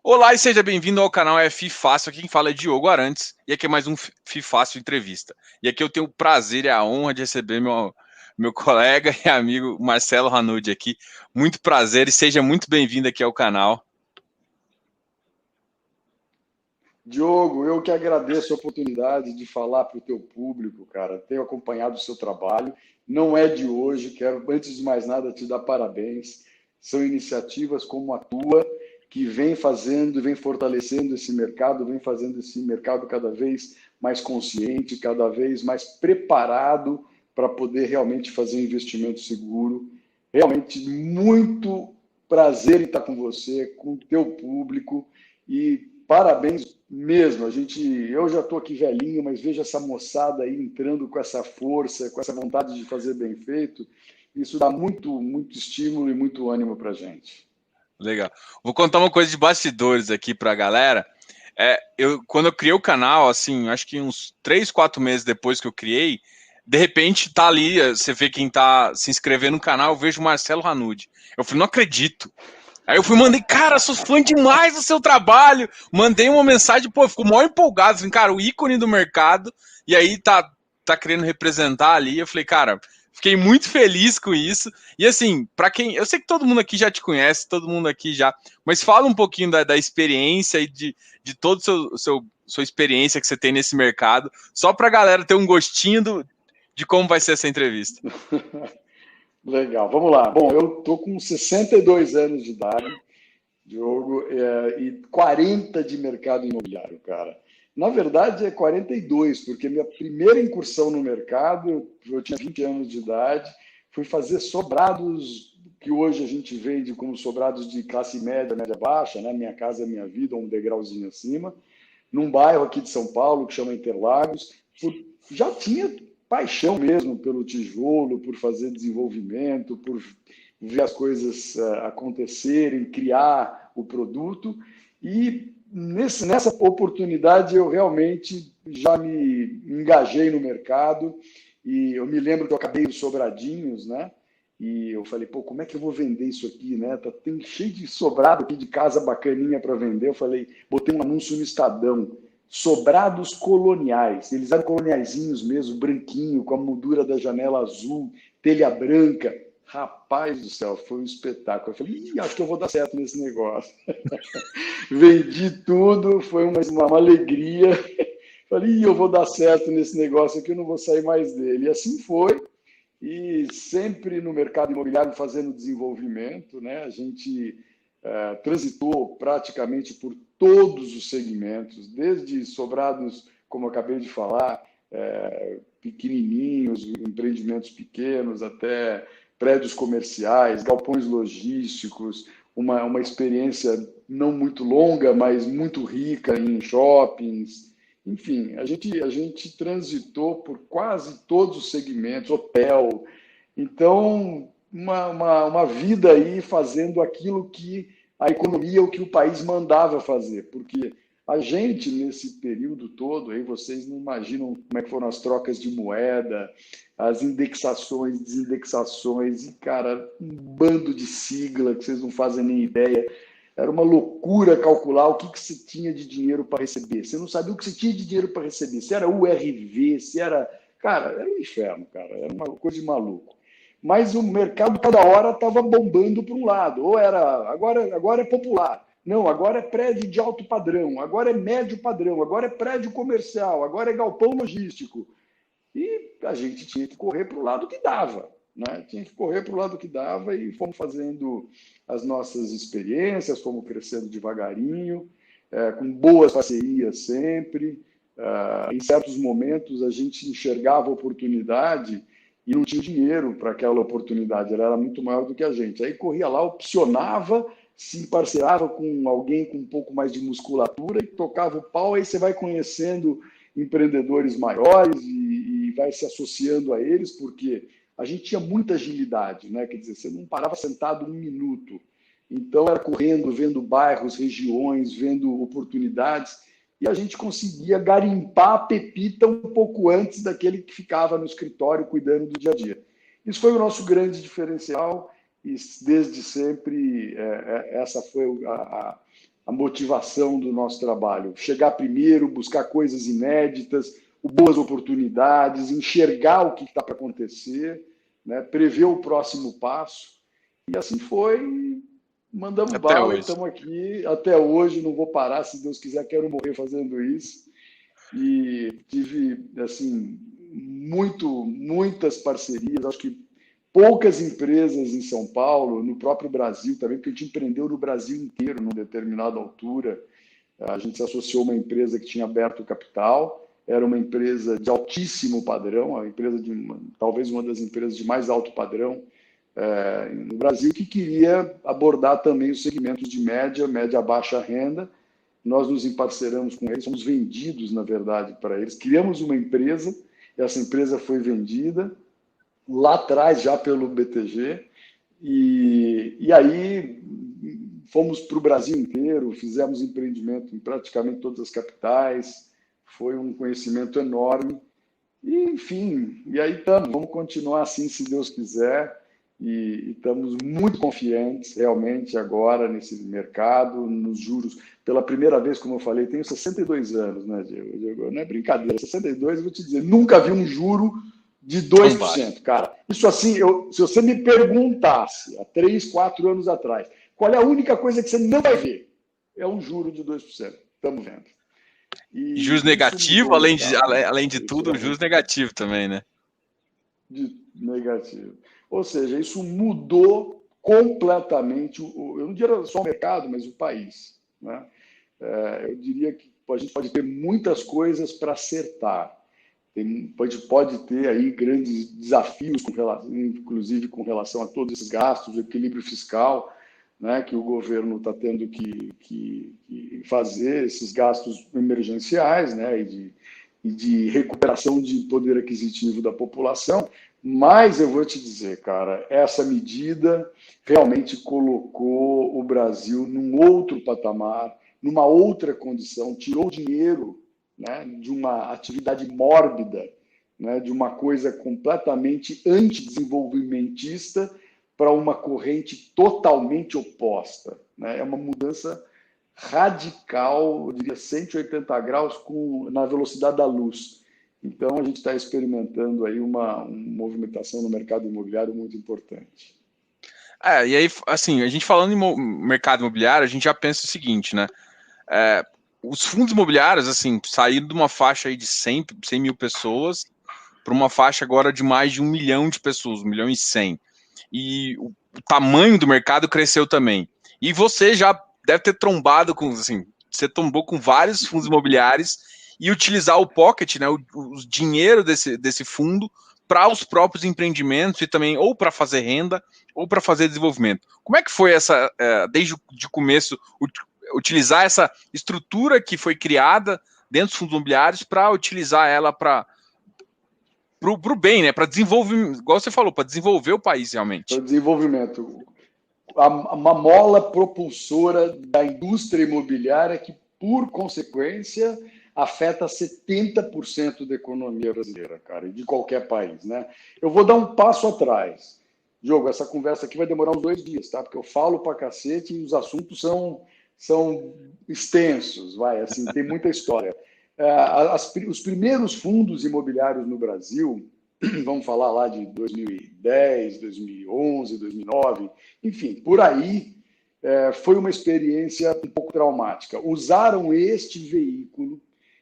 Olá e seja bem-vindo ao canal FI Fácil. Aqui quem fala é Diogo Arantes e aqui é mais um FI Fácil Entrevista. E aqui eu tenho o prazer e a honra de receber meu colega e amigo Marcelo Ranudi aqui. Muito prazer e seja muito bem-vindo aqui ao canal. Diogo, eu que agradeço a oportunidade de falar para o teu público, cara. Tenho acompanhado o seu trabalho. Não é de hoje. Quero, antes de mais nada, te dar parabéns. São iniciativas como a tua que vem fazendo, vem fortalecendo esse mercado, vem fazendo esse mercado cada vez mais consciente, cada vez mais preparado para poder realmente fazer um investimento seguro. Realmente muito prazer em estar com você, com o teu público e parabéns mesmo. Eu já estou aqui velhinho, mas vejo essa moçada aí entrando com essa força, com essa vontade de fazer bem feito. Isso dá muito estímulo e muito ânimo para a gente. Legal. Vou contar uma coisa de bastidores aqui para a galera. Quando eu criei o canal, assim, acho que uns 3, 4 meses depois que eu criei, de repente tá ali, você vê quem tá se inscrevendo no canal, eu vejo o Marcelo Ranudi. Eu falei, não acredito. Aí eu mandei, cara, sou fã demais do seu trabalho. Mandei uma mensagem, pô, ficou mó empolgado. Falei, cara, o ícone do mercado. E aí tá querendo representar ali. Eu falei, cara, fiquei muito feliz com isso. E assim, para quem. Eu sei que todo mundo aqui já te conhece, todo mundo aqui já. Mas fala um pouquinho da experiência e de toda sua experiência que você tem nesse mercado, só pra galera ter um gostinho de como vai ser essa entrevista. Legal, vamos lá. Bom, eu estou com 62 anos de idade, Diogo, e 40 de mercado imobiliário, cara. Na verdade, é 42, porque minha primeira incursão no mercado, eu tinha 20 anos de idade, fui fazer sobrados, que hoje a gente vende como sobrados de classe média, média baixa, né? Minha Casa Minha Vida, um degrauzinho acima, num bairro aqui de São Paulo que chama Interlagos. Já tinha paixão mesmo pelo tijolo, por fazer desenvolvimento, por ver as coisas acontecerem, criar o produto. E nessa oportunidade eu realmente já me engajei no mercado. E eu me lembro que eu acabei os sobradinhos, né? E eu falei, pô, como é que eu vou vender isso aqui, né? Tem cheio de sobrado aqui de casa bacaninha para vender. Eu falei, botei um anúncio no Estadão, sobrados coloniais. Eles eram coloniaizinhos mesmo, branquinho, com a moldura da janela azul, telha branca. Rapaz do céu, foi um espetáculo. Eu falei, acho que eu vou dar certo nesse negócio. Vendi tudo, foi uma alegria. Falei, eu vou dar certo nesse negócio aqui, eu não vou sair mais dele. E assim foi. E sempre no mercado imobiliário fazendo desenvolvimento, né? A gente transitou praticamente por todos os segmentos, desde sobrados, como eu acabei de falar, pequenininhos, empreendimentos pequenos, até prédios comerciais, galpões logísticos, uma experiência não muito longa, mas muito rica em shoppings. Enfim, a gente transitou por quase todos os segmentos, hotel. Então, uma vida aí fazendo aquilo que a economia, o que o país mandava fazer. Porque a gente, nesse período todo, aí vocês não imaginam como é que foram as trocas de moeda, as indexações, desindexações, e, cara, um bando de sigla que vocês não fazem nem ideia. Era uma loucura calcular o que você tinha de dinheiro para receber. Você não sabia o que você tinha de dinheiro para receber. Se era URV, se era... Cara, era um inferno, cara. Era uma coisa de maluco. Mas o mercado, cada hora, estava bombando para um lado. Ou era... Agora é popular. Não, agora é prédio de alto padrão. Agora é médio padrão. Agora é prédio comercial. Agora é galpão logístico. E a gente tinha que correr para o lado que dava. Né? Tinha que correr para o lado que dava e fomos fazendo as nossas experiências, fomos crescendo devagarinho, com boas parcerias sempre. Em certos momentos a gente enxergava a oportunidade e não tinha dinheiro para aquela oportunidade, ela era muito maior do que a gente. Aí corria lá, opcionava, se parcerava com alguém com um pouco mais de musculatura e tocava o pau, aí você vai conhecendo empreendedores maiores e vai se associando a eles, porque a gente tinha muita agilidade, né? Quer dizer, você não parava sentado um minuto. Então, era correndo, vendo bairros, regiões, vendo oportunidades, e a gente conseguia garimpar a pepita um pouco antes daquele que ficava no escritório cuidando do dia a dia. Isso foi o nosso grande diferencial, e desde sempre essa foi a motivação do nosso trabalho. Chegar primeiro, buscar coisas inéditas, boas oportunidades, enxergar o que está para acontecer, né? Prever o próximo passo. E assim foi, mandamos Até bala e hoje. estamos aqui até hoje, não vou parar, se Deus quiser, quero morrer fazendo isso. E tive, assim, muitas parcerias, acho que poucas empresas em São Paulo, no próprio Brasil também, porque a gente empreendeu no Brasil inteiro, numa determinada altura. A gente se associou a uma empresa que tinha aberto capital, era uma empresa de altíssimo padrão, a empresa talvez uma das empresas de mais alto padrão no Brasil, que queria abordar também os segmentos de média baixa renda. Nós nos emparceramos com eles, fomos vendidos, na verdade, para eles. Criamos uma empresa, essa empresa foi vendida lá atrás, já pelo BTG, e aí fomos para o Brasil inteiro, fizemos empreendimento em praticamente todas as capitais, foi um conhecimento enorme, e enfim, e aí estamos, vamos continuar assim, se Deus quiser, e estamos muito confiantes, realmente, agora, nesse mercado, nos juros. Pela primeira vez, como eu falei, tenho 62 anos, né, Diego? Não é brincadeira, 62, eu vou te dizer, nunca vi um juro de 2%, cara. Isso assim, se você me perguntasse, há 3, 4 anos atrás, qual é a única coisa que você não vai ver? É um juro de 2%. Estamos vendo. E juros negativo, além de tudo, juros negativo também, né? Negativo. Ou seja, isso mudou completamente, eu não diria só o mercado, mas o país, né? Eu diria que a gente pode ter muitas coisas para acertar. Pode ter aí grandes desafios, inclusive com relação a todos esses gastos, o equilíbrio fiscal, né, que o governo está tendo que fazer, esses gastos emergenciais, né, e de recuperação de poder aquisitivo da população. Mas eu vou te dizer, cara, essa medida realmente colocou o Brasil num outro patamar, numa outra condição, tirou dinheiro, né, de uma atividade mórbida, né, de uma coisa completamente antidesenvolvimentista para uma corrente totalmente oposta, né? É uma mudança radical, eu diria 180 graus na velocidade da luz. Então, a gente está experimentando aí uma movimentação no mercado imobiliário muito importante. E aí, assim, a gente falando em mercado imobiliário, a gente já pensa o seguinte, né? Os fundos imobiliários, assim, saíram de uma faixa aí de 100 mil pessoas para uma faixa agora de mais de 1 milhão de pessoas, 1 milhão e 100. E o tamanho do mercado cresceu também. E você já deve ter trombado com, assim, você tombou com vários fundos imobiliários e utilizar o pocket, né, o dinheiro desse fundo para os próprios empreendimentos e também ou para fazer renda ou para fazer desenvolvimento. Como é que foi essa, desde o começo, utilizar essa estrutura que foi criada dentro dos fundos imobiliários para utilizar ela para o bem, né? Para desenvolver, igual você falou, para desenvolver o país realmente. Para o desenvolvimento. Uma mola propulsora da indústria imobiliária que, por consequência, afeta 70% da economia brasileira, cara, e de qualquer país, né? Eu vou dar um passo atrás. Diogo, essa conversa aqui vai demorar uns 2 dias, tá? Porque eu falo pra cacete e os assuntos são extensos, vai, assim, tem muita história. Os primeiros fundos imobiliários no Brasil, vamos falar lá de 2010, 2011, 2009, enfim, por aí, foi uma experiência um pouco traumática. Usaram este veículo,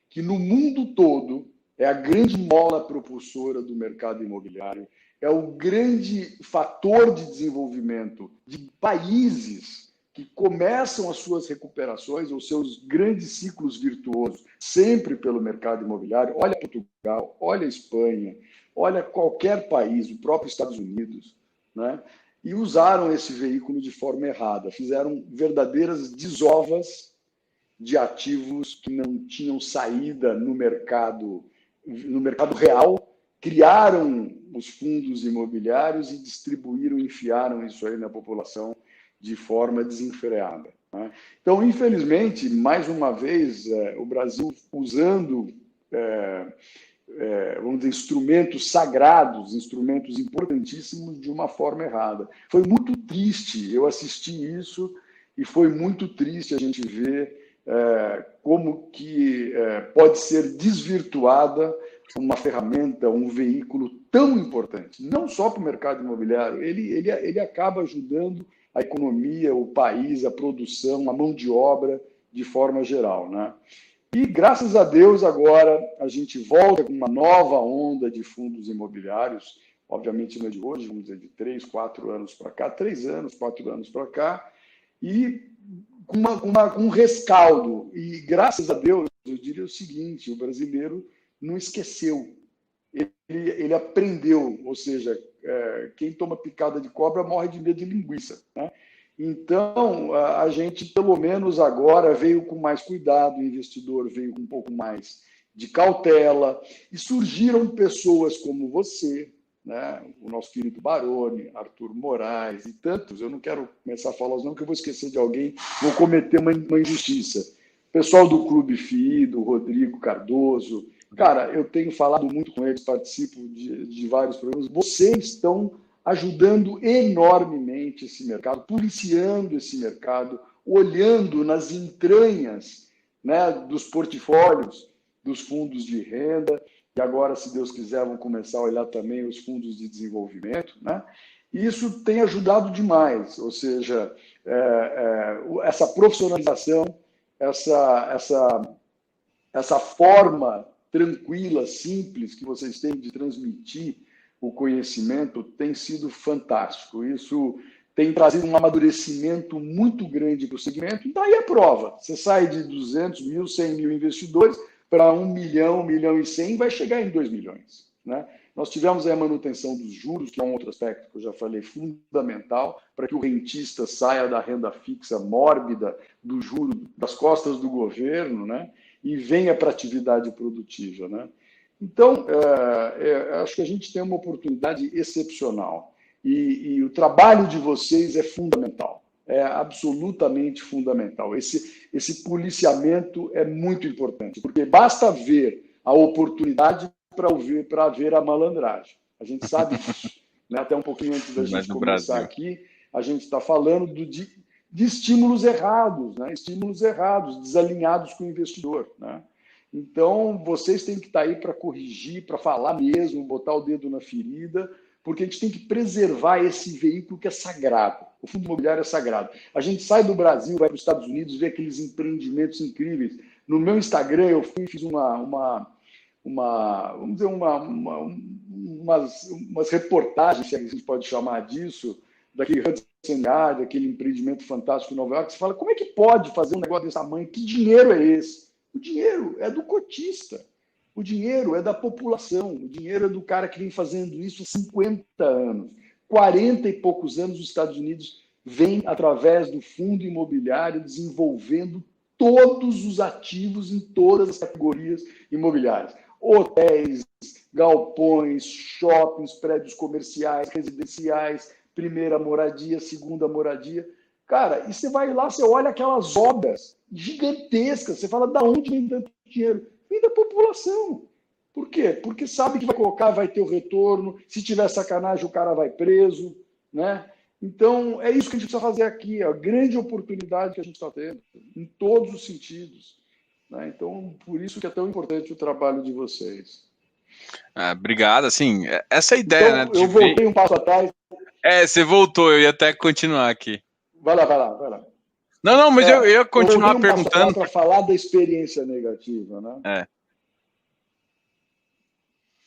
que no mundo todo é a grande mola propulsora do mercado imobiliário, é o grande fator de desenvolvimento de países que começam as suas recuperações, os seus grandes ciclos virtuosos, sempre pelo mercado imobiliário. Olha Portugal, olha Espanha, olha qualquer país, o próprio Estados Unidos, né? E usaram esse veículo de forma errada, fizeram verdadeiras desovas de ativos que não tinham saída no mercado real, criaram os fundos imobiliários e distribuíram, enfiaram isso aí na população de forma desenfreada, né? Então, infelizmente, mais uma vez, o Brasil usando vamos dizer, instrumentos sagrados, instrumentos importantíssimos de uma forma errada. Foi muito triste eu assistir isso e foi muito triste a gente ver como que pode ser desvirtuada uma ferramenta, um veículo tão importante, não só para o mercado imobiliário, ele acaba ajudando a economia, o país, a produção, a mão de obra de forma geral, né? E, graças a Deus, agora a gente volta com uma nova onda de fundos imobiliários, obviamente não é de hoje, vamos dizer, de 3, 4 anos para cá, 3 anos, 4 anos para cá, e com um rescaldo. E, graças a Deus, eu diria o seguinte, o brasileiro não esqueceu, ele aprendeu, ou seja, quem toma picada de cobra morre de medo de linguiça, né? Então, a gente, pelo menos agora, veio com mais cuidado, o investidor veio com um pouco mais de cautela, e surgiram pessoas como você, né? O nosso querido Baroni, Arthur Moraes e tantos, eu não quero começar a falar os nomes, porque eu vou esquecer de alguém, vou cometer uma injustiça. Pessoal do Clube FI, do Rodrigo Cardoso, cara, eu tenho falado muito com eles, participo de vários programas, vocês estão ajudando enormemente esse mercado, policiando esse mercado, olhando nas entranhas, né, dos portfólios dos fundos de renda, e agora, se Deus quiser, vão começar a olhar também os fundos de desenvolvimento, né? E isso tem ajudado demais, ou seja, essa profissionalização, essa forma tranquila, simples que vocês têm de transmitir o conhecimento tem sido fantástico. Isso tem trazido um amadurecimento muito grande para o segmento. E daí a prova. Você sai de 200 mil, 100 mil investidores para 1 milhão, 1 milhão e 100, vai chegar em 2 milhões. Né? Nós tivemos a manutenção dos juros, que é um outro aspecto que eu já falei, fundamental, para que o rentista saia da renda fixa mórbida, do juro, das costas do governo, né? E venha para a atividade produtiva. Né? Então, acho que a gente tem uma oportunidade excepcional e o trabalho de vocês é fundamental, é absolutamente fundamental. Esse policiamento é muito importante, porque basta ver a oportunidade para ver a malandragem. A gente sabe disso. Né? Até um pouquinho antes da gente começar aqui, a gente está falando de estímulos errados, né? Estímulos errados, desalinhados com o investidor, né? Então, vocês têm que estar aí para corrigir, para falar mesmo, botar o dedo na ferida, porque a gente tem que preservar esse veículo que é sagrado. O fundo imobiliário é sagrado. A gente sai do Brasil, vai para os Estados Unidos, vê aqueles empreendimentos incríveis. No meu Instagram, eu fiz vamos dizer, umas reportagens, se a gente pode chamar disso, daquele Hudson Yard, aquele empreendimento fantástico em Nova York. Você fala, como é que pode fazer um negócio desse tamanho? Que dinheiro é esse? O dinheiro é do cotista, o dinheiro é da população, o dinheiro é do cara que vem fazendo isso há 50 anos. 40 e poucos anos os Estados Unidos vêm, através do fundo imobiliário, desenvolvendo todos os ativos em todas as categorias imobiliárias. Hotéis, galpões, shoppings, prédios comerciais, residenciais, primeira moradia, segunda moradia. Cara, e você vai lá, você olha aquelas obras gigantescas, você fala, da onde vem tanto dinheiro? Vem da população. Por quê? Porque sabe que vai colocar, vai ter o retorno, se tiver sacanagem o cara vai preso, né? Então, é isso que a gente precisa fazer aqui, a grande oportunidade que a gente está tendo, em todos os sentidos. Né? Então, por isso que é tão importante o trabalho de vocês. Obrigado, assim, essa ideia, então, né? Eu voltei um passo atrás. Você voltou, eu ia até continuar aqui. Vai lá. Não, mas eu ia continuar perguntando. Para falar da experiência negativa, né?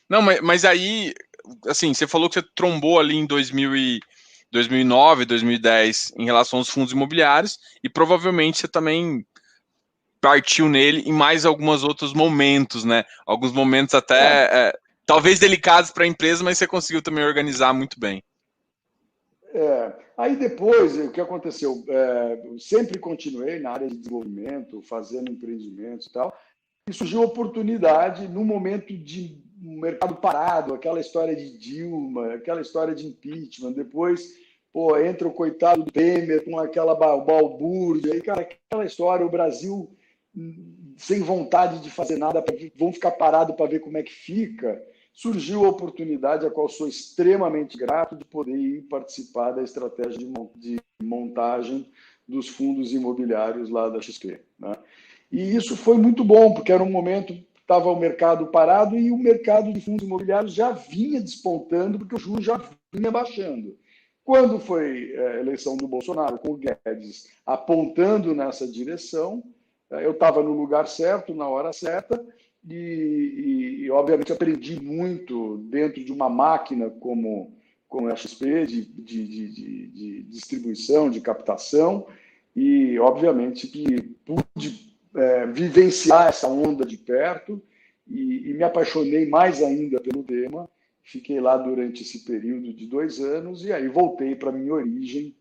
Não, mas aí, assim, você falou que você trombou ali em 2009, 2010 em relação aos fundos imobiliários e provavelmente você também partiu nele em mais alguns outros momentos, né? Alguns momentos até talvez delicados para a empresa, mas você conseguiu também organizar muito bem. Aí depois, o que aconteceu? Sempre continuei na área de desenvolvimento, fazendo empreendimentos e tal, e surgiu a oportunidade no momento de um mercado parado, aquela história de Dilma, aquela história de impeachment, depois entra o coitado do Temer com aquela balbúrdia, aí, cara, aquela história, o Brasil sem vontade de fazer nada, vão ficar parados para ver como é que fica. Surgiu a oportunidade, a qual sou extremamente grato, de poder ir participar da estratégia de montagem dos fundos imobiliários lá da XP, né? E isso foi muito bom, porque era um momento que estava o mercado parado e o mercado de fundos imobiliários já vinha despontando, porque o juros já vinha baixando. Quando foi a eleição do Bolsonaro, com o Guedes apontando nessa direção, eu estava no lugar certo, na hora certa, e obviamente aprendi muito dentro de uma máquina como a XP, de distribuição, de captação, e obviamente que pude vivenciar essa onda de perto e me apaixonei mais ainda pelo tema. Fiquei lá durante esse período de 2 anos e aí voltei para a minha origem,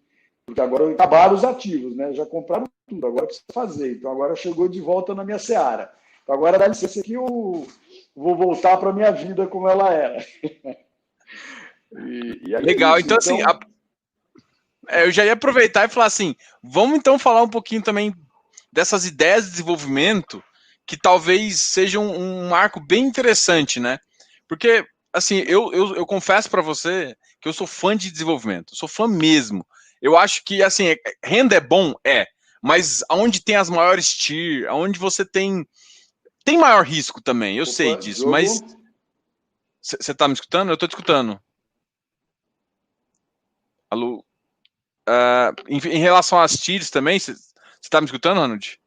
porque agora acabaram os ativos, né? Já compraram tudo, agora precisa fazer. Então agora chegou de volta na minha seara. Então agora dá licença que eu vou voltar para a minha vida como ela era. Legal, é isso. Então assim, eu já ia aproveitar e falar assim, vamos então falar um pouquinho também dessas ideias de desenvolvimento que talvez sejam um marco bem interessante, né? Porque, assim, eu confesso para você que eu sou fã de desenvolvimento, sou fã mesmo. Eu acho que, assim, renda é bom? Mas aonde tem as maiores tier, aonde você tem maior risco também, eu sei disso, Diogo? Mas você tá me escutando? Eu tô te escutando. Alô? Em relação às tiers também, você tá me escutando, Ronald?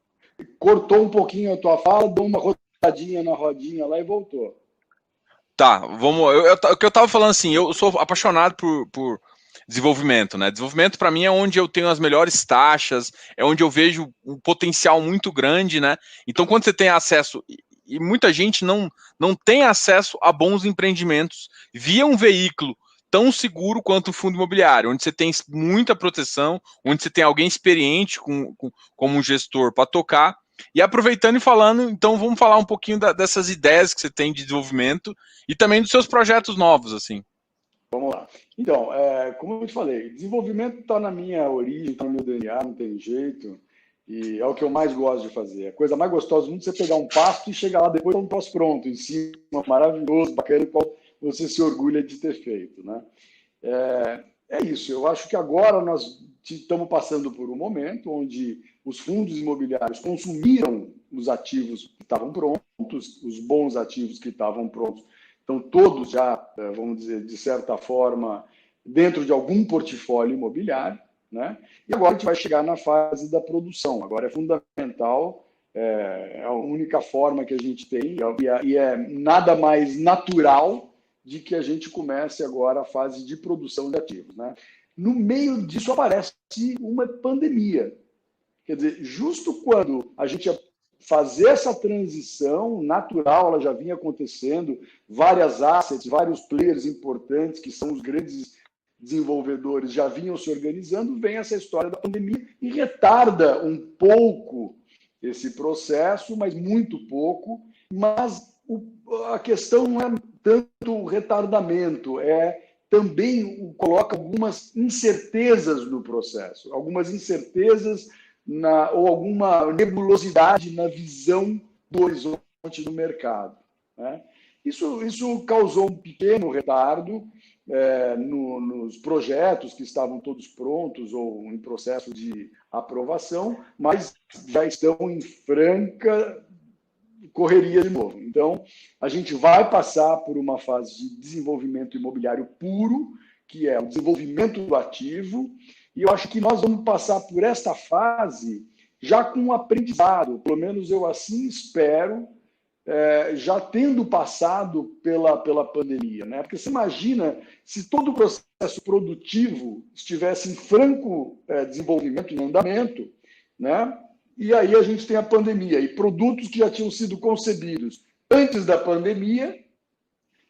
Cortou um pouquinho a tua fala, deu uma rodadinha na rodinha lá e voltou. Tá, vamos. O que eu tava falando assim, eu sou apaixonado por desenvolvimento, né? Desenvolvimento para mim é onde eu tenho as melhores taxas, é onde eu vejo um potencial muito grande, né? Então, quando você tem acesso, e muita gente não tem acesso a bons empreendimentos via um veículo tão seguro quanto o fundo imobiliário, onde você tem muita proteção, onde você tem alguém experiente como um gestor para tocar. E aproveitando e falando, então vamos falar um pouquinho dessas ideias que você tem de desenvolvimento e também dos seus projetos novos, assim. Vamos lá. Então, como eu te falei, desenvolvimento está na minha origem, está no meu DNA, não tem jeito. E é o que eu mais gosto de fazer. A coisa mais gostosa do mundo é você pegar um pasto e chegar lá depois com um troço pronto, em cima, maravilhoso, bacana, qual você se orgulha de ter feito, né? É isso. Eu acho que agora nós estamos passando por um momento onde os fundos imobiliários consumiram os ativos que estavam prontos, os bons ativos que estavam prontos. Então, todos já, vamos dizer, de certa forma, dentro de algum portfólio imobiliário, né? E agora a gente vai chegar na fase da produção. Agora é fundamental, é a única forma que a gente tem, e é nada mais natural de que a gente comece agora a fase de produção de ativos, né? No meio disso aparece uma pandemia. Quer dizer, justo quando a gente ia fazer essa transição natural, ela já vinha acontecendo, várias assets, vários players importantes, que são os grandes desenvolvedores, já vinham se organizando, vem essa história da pandemia e retarda um pouco esse processo, mas muito pouco. Mas a questão não é tanto o retardamento, também coloca algumas incertezas no processo, algumas incertezas ou alguma nebulosidade na visão do horizonte do mercado, né? Isso causou um pequeno retardo nos projetos que estavam todos prontos ou em processo de aprovação, mas já estão em franca correria de novo. Então, a gente vai passar por uma fase de desenvolvimento imobiliário puro, que é o desenvolvimento do ativo, e eu acho que nós vamos passar por esta fase já com um aprendizado, pelo menos eu assim espero, já tendo passado pela pandemia, né? Porque você imagina se todo o processo produtivo estivesse em franco desenvolvimento, em andamento, né? E aí a gente tem a pandemia e produtos que já tinham sido concebidos antes da pandemia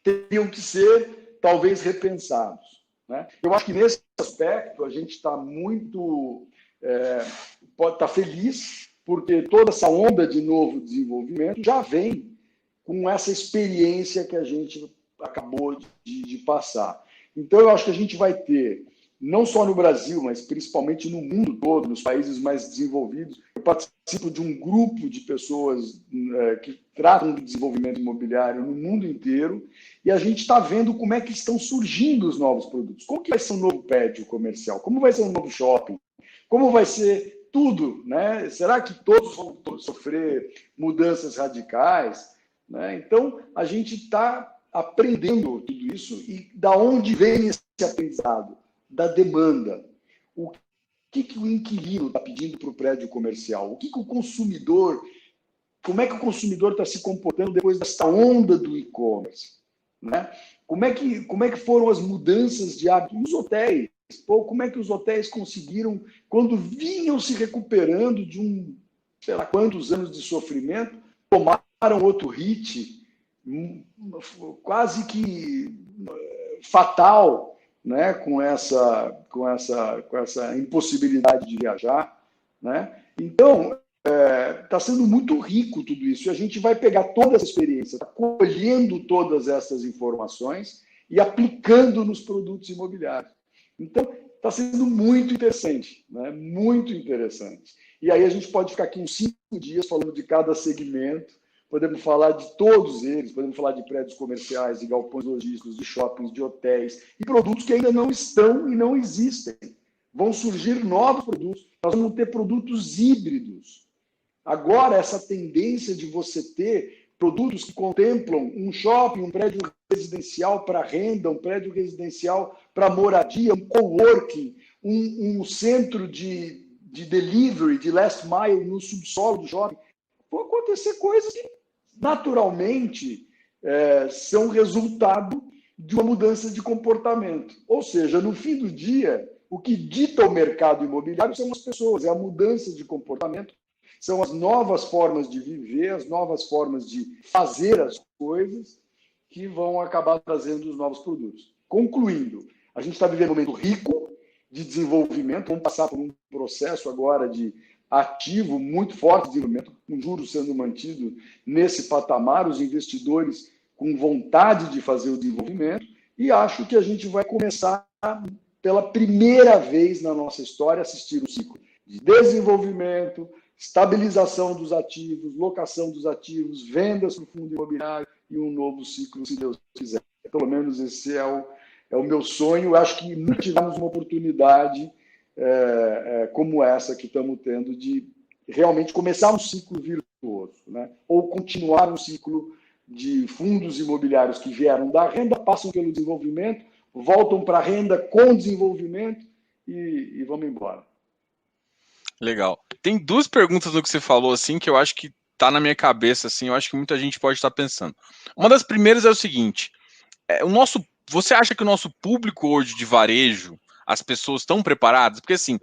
teriam que ser talvez repensados, né? Eu acho que nesse aspecto a gente está muito pode estar feliz, porque toda essa onda de novo desenvolvimento já vem com essa experiência que a gente acabou de passar. Então, eu acho que a gente vai ter, não só no Brasil, mas principalmente no mundo todo, nos países mais desenvolvidos. Eu participo de um grupo de pessoas que tratam de desenvolvimento imobiliário no mundo inteiro, e a gente está vendo como é que estão surgindo os novos produtos. Como que vai ser um novo prédio comercial? Como vai ser um novo shopping? Como vai ser tudo, né? Será que todos vão sofrer mudanças radicais? Né? Então, a gente está aprendendo tudo isso. E da onde vem esse aprendizado? Da demanda. O que o inquilino está pedindo para o prédio comercial? O que o consumidor... Como é que o consumidor está se comportando depois dessa onda do e-commerce? Né? Como é que foram as mudanças de hábito? Os hotéis. Pô, como é que os hotéis conseguiram, quando vinham se recuperando de sei lá quantos anos de sofrimento, tomaram outro hit quase que fatal, né? com essa impossibilidade de viajar. Né? Então, está sendo muito rico tudo isso. E a gente vai pegar toda essa experiência, tá colhendo todas essas informações e aplicando nos produtos imobiliários. Então, está sendo muito interessante, né? Muito interessante. E aí a gente pode ficar aqui uns 5 dias falando de cada segmento, podemos falar de todos eles, podemos falar de prédios comerciais, de galpões logísticos, de shoppings, de hotéis, e produtos que ainda não estão e não existem. Vão surgir novos produtos, nós vamos ter produtos híbridos. Agora, essa tendência de você ter produtos que contemplam um shopping, um prédio residencial para renda, um prédio residencial para moradia, um coworking, um centro de delivery, de last mile no subsolo do shopping, vão acontecer coisas que naturalmente são resultado de uma mudança de comportamento. Ou seja, no fim do dia, o que dita o mercado imobiliário são as pessoas, é a mudança de comportamento, são as novas formas de viver, as novas formas de fazer as coisas que vão acabar trazendo os novos produtos. Concluindo, a gente está vivendo um momento rico de desenvolvimento, vamos passar por um processo agora de ativo muito forte de desenvolvimento, com juros sendo mantido nesse patamar, os investidores com vontade de fazer o desenvolvimento, e acho que a gente vai começar, pela primeira vez na nossa história, a assistir um ciclo de desenvolvimento, estabilização dos ativos, locação dos ativos, vendas para o fundo imobiliário e um novo ciclo, se Deus quiser. Pelo menos esse é o meu sonho. Acho que nunca tivemos uma oportunidade como essa que estamos tendo de realmente começar um ciclo virtuoso, né? Ou continuar um ciclo de fundos imobiliários que vieram da renda, passam pelo desenvolvimento, voltam para a renda com desenvolvimento e vamos embora. Legal. Tem 2 perguntas no que você falou, assim, que eu acho que tá na minha cabeça, assim, eu acho que muita gente pode estar pensando. Uma das primeiras é o seguinte, você acha que o nosso público hoje de varejo, as pessoas estão preparadas? Porque, assim,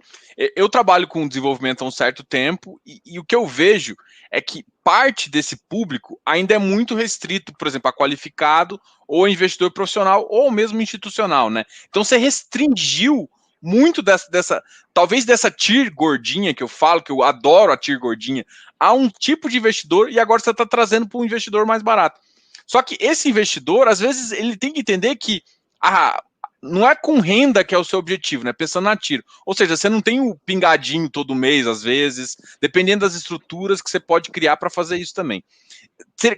eu trabalho com desenvolvimento há um certo tempo e o que eu vejo é que parte desse público ainda é muito restrito, por exemplo, a qualificado ou investidor profissional ou mesmo institucional, né? Então, você restringiu muito talvez dessa tier gordinha que eu falo, que eu adoro a tier gordinha, a um tipo de investidor e agora você está trazendo para um investidor mais barato. Só que esse investidor, às vezes, ele tem que entender que não é com renda que é o seu objetivo, né? Pensando na tiro. Ou seja, você não tem o pingadinho todo mês, às vezes, dependendo das estruturas que você pode criar para fazer isso também.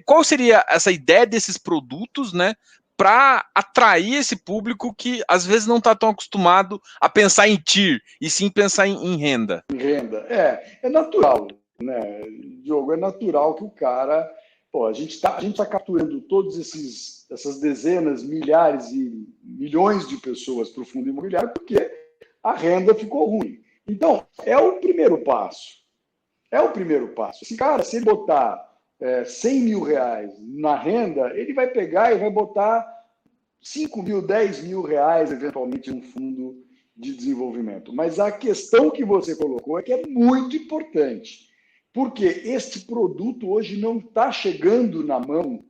Qual seria essa ideia desses produtos, né? Para atrair esse público que às vezes não está tão acostumado a pensar em TIR e sim pensar em renda. Em renda. É natural, né, Diogo? É natural que o cara... Pô, a gente tá capturando todas essas dezenas, milhares e milhões de pessoas para o fundo imobiliário porque a renda ficou ruim. Então, é o primeiro passo. Se ele botar 100 mil reais na renda, ele vai pegar e vai botar 5 mil, 10 mil reais, eventualmente, no fundo de desenvolvimento. Mas a questão que você colocou é que é muito importante, porque este produto hoje não está chegando na mão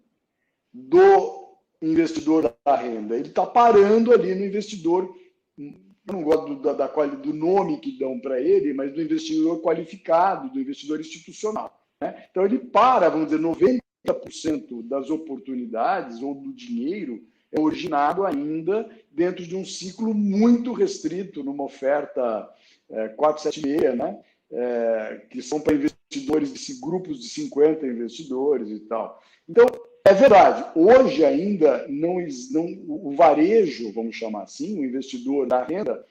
do investidor da renda. Ele está parando ali no investidor, eu não gosto do nome que dão para ele, mas do investidor qualificado, do investidor institucional. Né? Então, ele para, vamos dizer, 90% das oportunidades ou do dinheiro é originado ainda dentro de um ciclo muito restrito, numa oferta 476, né? Que são para investidores, grupos de 50 investidores e tal. Então, é verdade, hoje ainda o varejo, vamos chamar assim, o investidor da renda,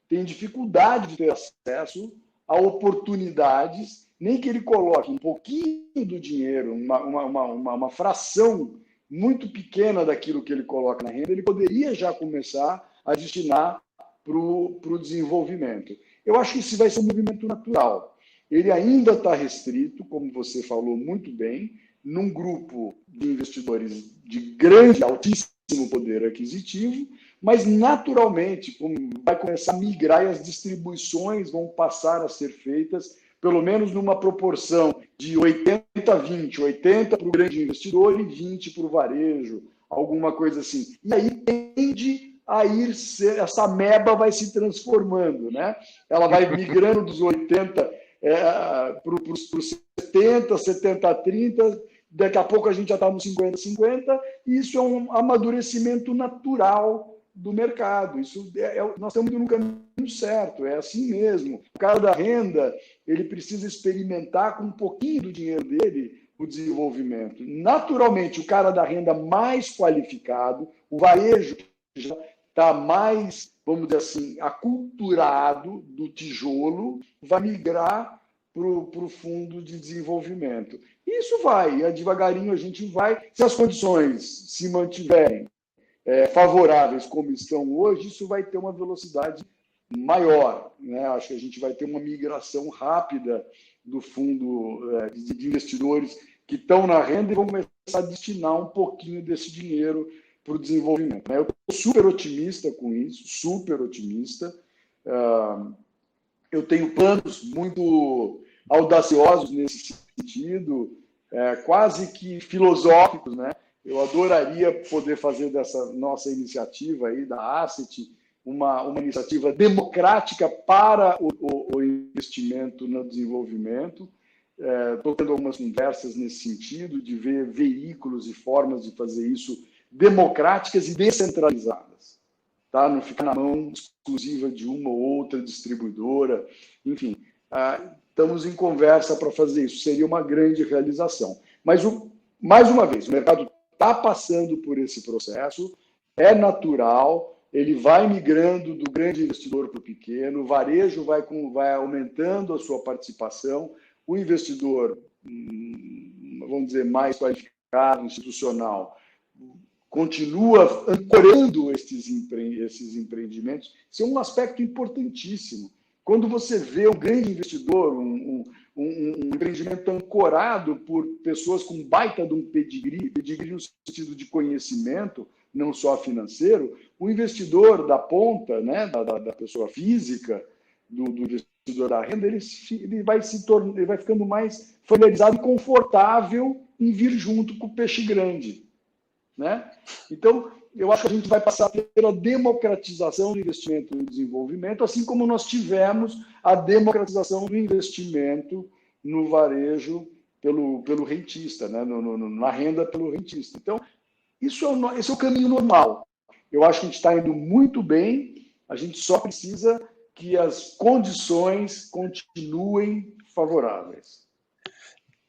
tem dificuldade de ter acesso a oportunidades, nem que ele coloque um pouquinho do dinheiro, uma fração muito pequena daquilo que ele coloca na renda, ele poderia já começar a destinar para o desenvolvimento. Eu acho que isso vai ser um movimento natural. Ele ainda está restrito, como você falou muito bem, num grupo de investidores de grande, altíssimo poder aquisitivo, mas naturalmente vai começar a migrar e as distribuições vão passar a ser feitas pelo menos numa proporção de 80-20, 80 para o grande investidor e 20 para o varejo, alguma coisa assim. E aí tende a ir, essa meba vai se transformando, né? Ela vai migrando dos 80 para os 70, 70-30, daqui a pouco a gente já está no 50-50, e isso é um amadurecimento natural do mercado. Isso nós estamos indo no caminho certo, é assim mesmo. O cara da renda, ele precisa experimentar com um pouquinho do dinheiro dele o desenvolvimento. Naturalmente, o cara da renda mais qualificado, o varejo que já está mais, vamos dizer assim, aculturado do tijolo, vai migrar para o fundo de desenvolvimento. Isso vai, devagarinho a gente vai, se as condições se mantiverem favoráveis como estão hoje, isso vai ter uma velocidade maior, né? Acho que a gente vai ter uma migração rápida do fundo de investidores que estão na renda e vão começar a destinar um pouquinho desse dinheiro para o desenvolvimento, né? Eu estou super otimista com isso, super otimista. Eu tenho planos muito audaciosos nesse sentido, quase que filosóficos, né? Eu adoraria poder fazer dessa nossa iniciativa aí da Asset uma iniciativa democrática para o investimento no desenvolvimento. Estou tendo algumas conversas nesse sentido, de ver veículos e formas de fazer isso democráticas e descentralizadas, tá? Não ficar na mão exclusiva de uma ou outra distribuidora. Enfim, estamos em conversa para fazer isso. Seria uma grande realização. Mas, mais uma vez, o mercado está passando por esse processo, é natural, ele vai migrando do grande investidor para o pequeno, o varejo vai aumentando a sua participação, o investidor, vamos dizer, mais qualificado, institucional, continua ancorando esses empreendimentos. Isso é um aspecto importantíssimo. Quando você vê um grande investidor, um empreendimento ancorado por pessoas com baita de um pedigree no sentido de conhecimento, não só financeiro, o investidor da ponta, né, da pessoa física, do investidor da renda, ele vai ficando mais familiarizado e confortável em vir junto com o peixe grande, né? Então, eu acho que a gente vai passar pela democratização do investimento no desenvolvimento, assim como nós tivemos a democratização do investimento no varejo pelo rentista, né? Na renda pelo rentista. Então, esse é o caminho normal. Eu acho que a gente está indo muito bem, a gente só precisa que as condições continuem favoráveis.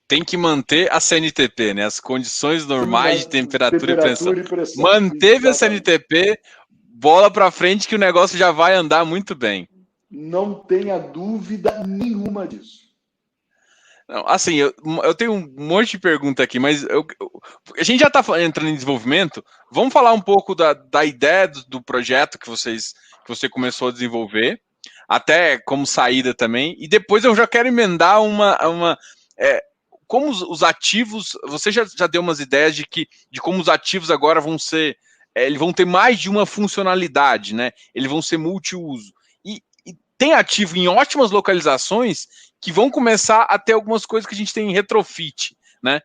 Tem que manter a CNTP, né? As condições normais de temperatura e pressão. Manteve a CNTP, bola para frente que o negócio já vai andar muito bem. Não tenha dúvida nenhuma disso. Não, assim, eu tenho um monte de pergunta aqui, mas a gente já está entrando em desenvolvimento. Vamos falar um pouco da ideia do projeto que você começou a desenvolver, até como saída também, e depois eu já quero emendar como os ativos, você já deu umas ideias de como os ativos agora vão ser, eles vão ter mais de uma funcionalidade, né? Eles vão ser multiuso. E tem ativo em ótimas localizações que vão começar a ter algumas coisas que a gente tem em retrofit, né?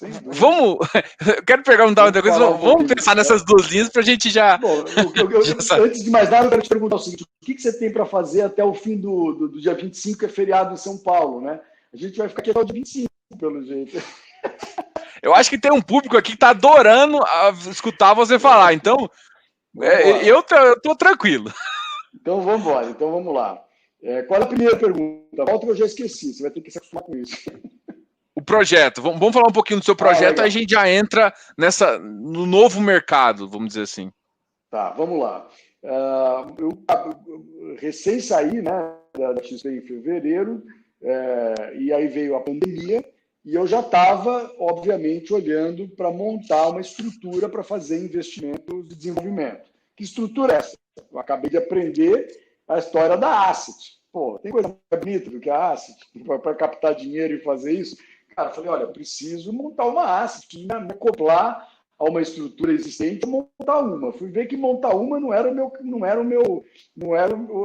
Eu quero perguntar outra coisa, vamos pensar nessas duas linhas para a gente já... Bom, antes de mais nada, eu quero te perguntar o seguinte, o que você tem para fazer até o fim do dia 25, que é feriado em São Paulo, né? A gente vai ficar aqui até o dia 25, pelo jeito. Eu acho que tem um público aqui que está adorando escutar você falar, então eu estou tranquilo. Então vamos embora, então vamos lá. Qual é a primeira pergunta? Volta que eu já esqueci, você vai ter que se acostumar com isso. O projeto, vamos falar um pouquinho do seu projeto, aí a gente já entra no novo mercado, vamos dizer assim. Tá, vamos lá. Eu recém saí, né, da XP em fevereiro, e aí veio a pandemia, e eu já estava, obviamente, olhando para montar uma estrutura para fazer investimentos de desenvolvimento. Que estrutura é essa? Eu acabei de aprender a história da Asset. Pô, tem coisa mais bonita do que a Asset para captar dinheiro e fazer isso? Cara, eu falei, olha, eu preciso montar uma Asset, me acoplar a uma estrutura existente, montar uma. Fui ver que montar uma não era a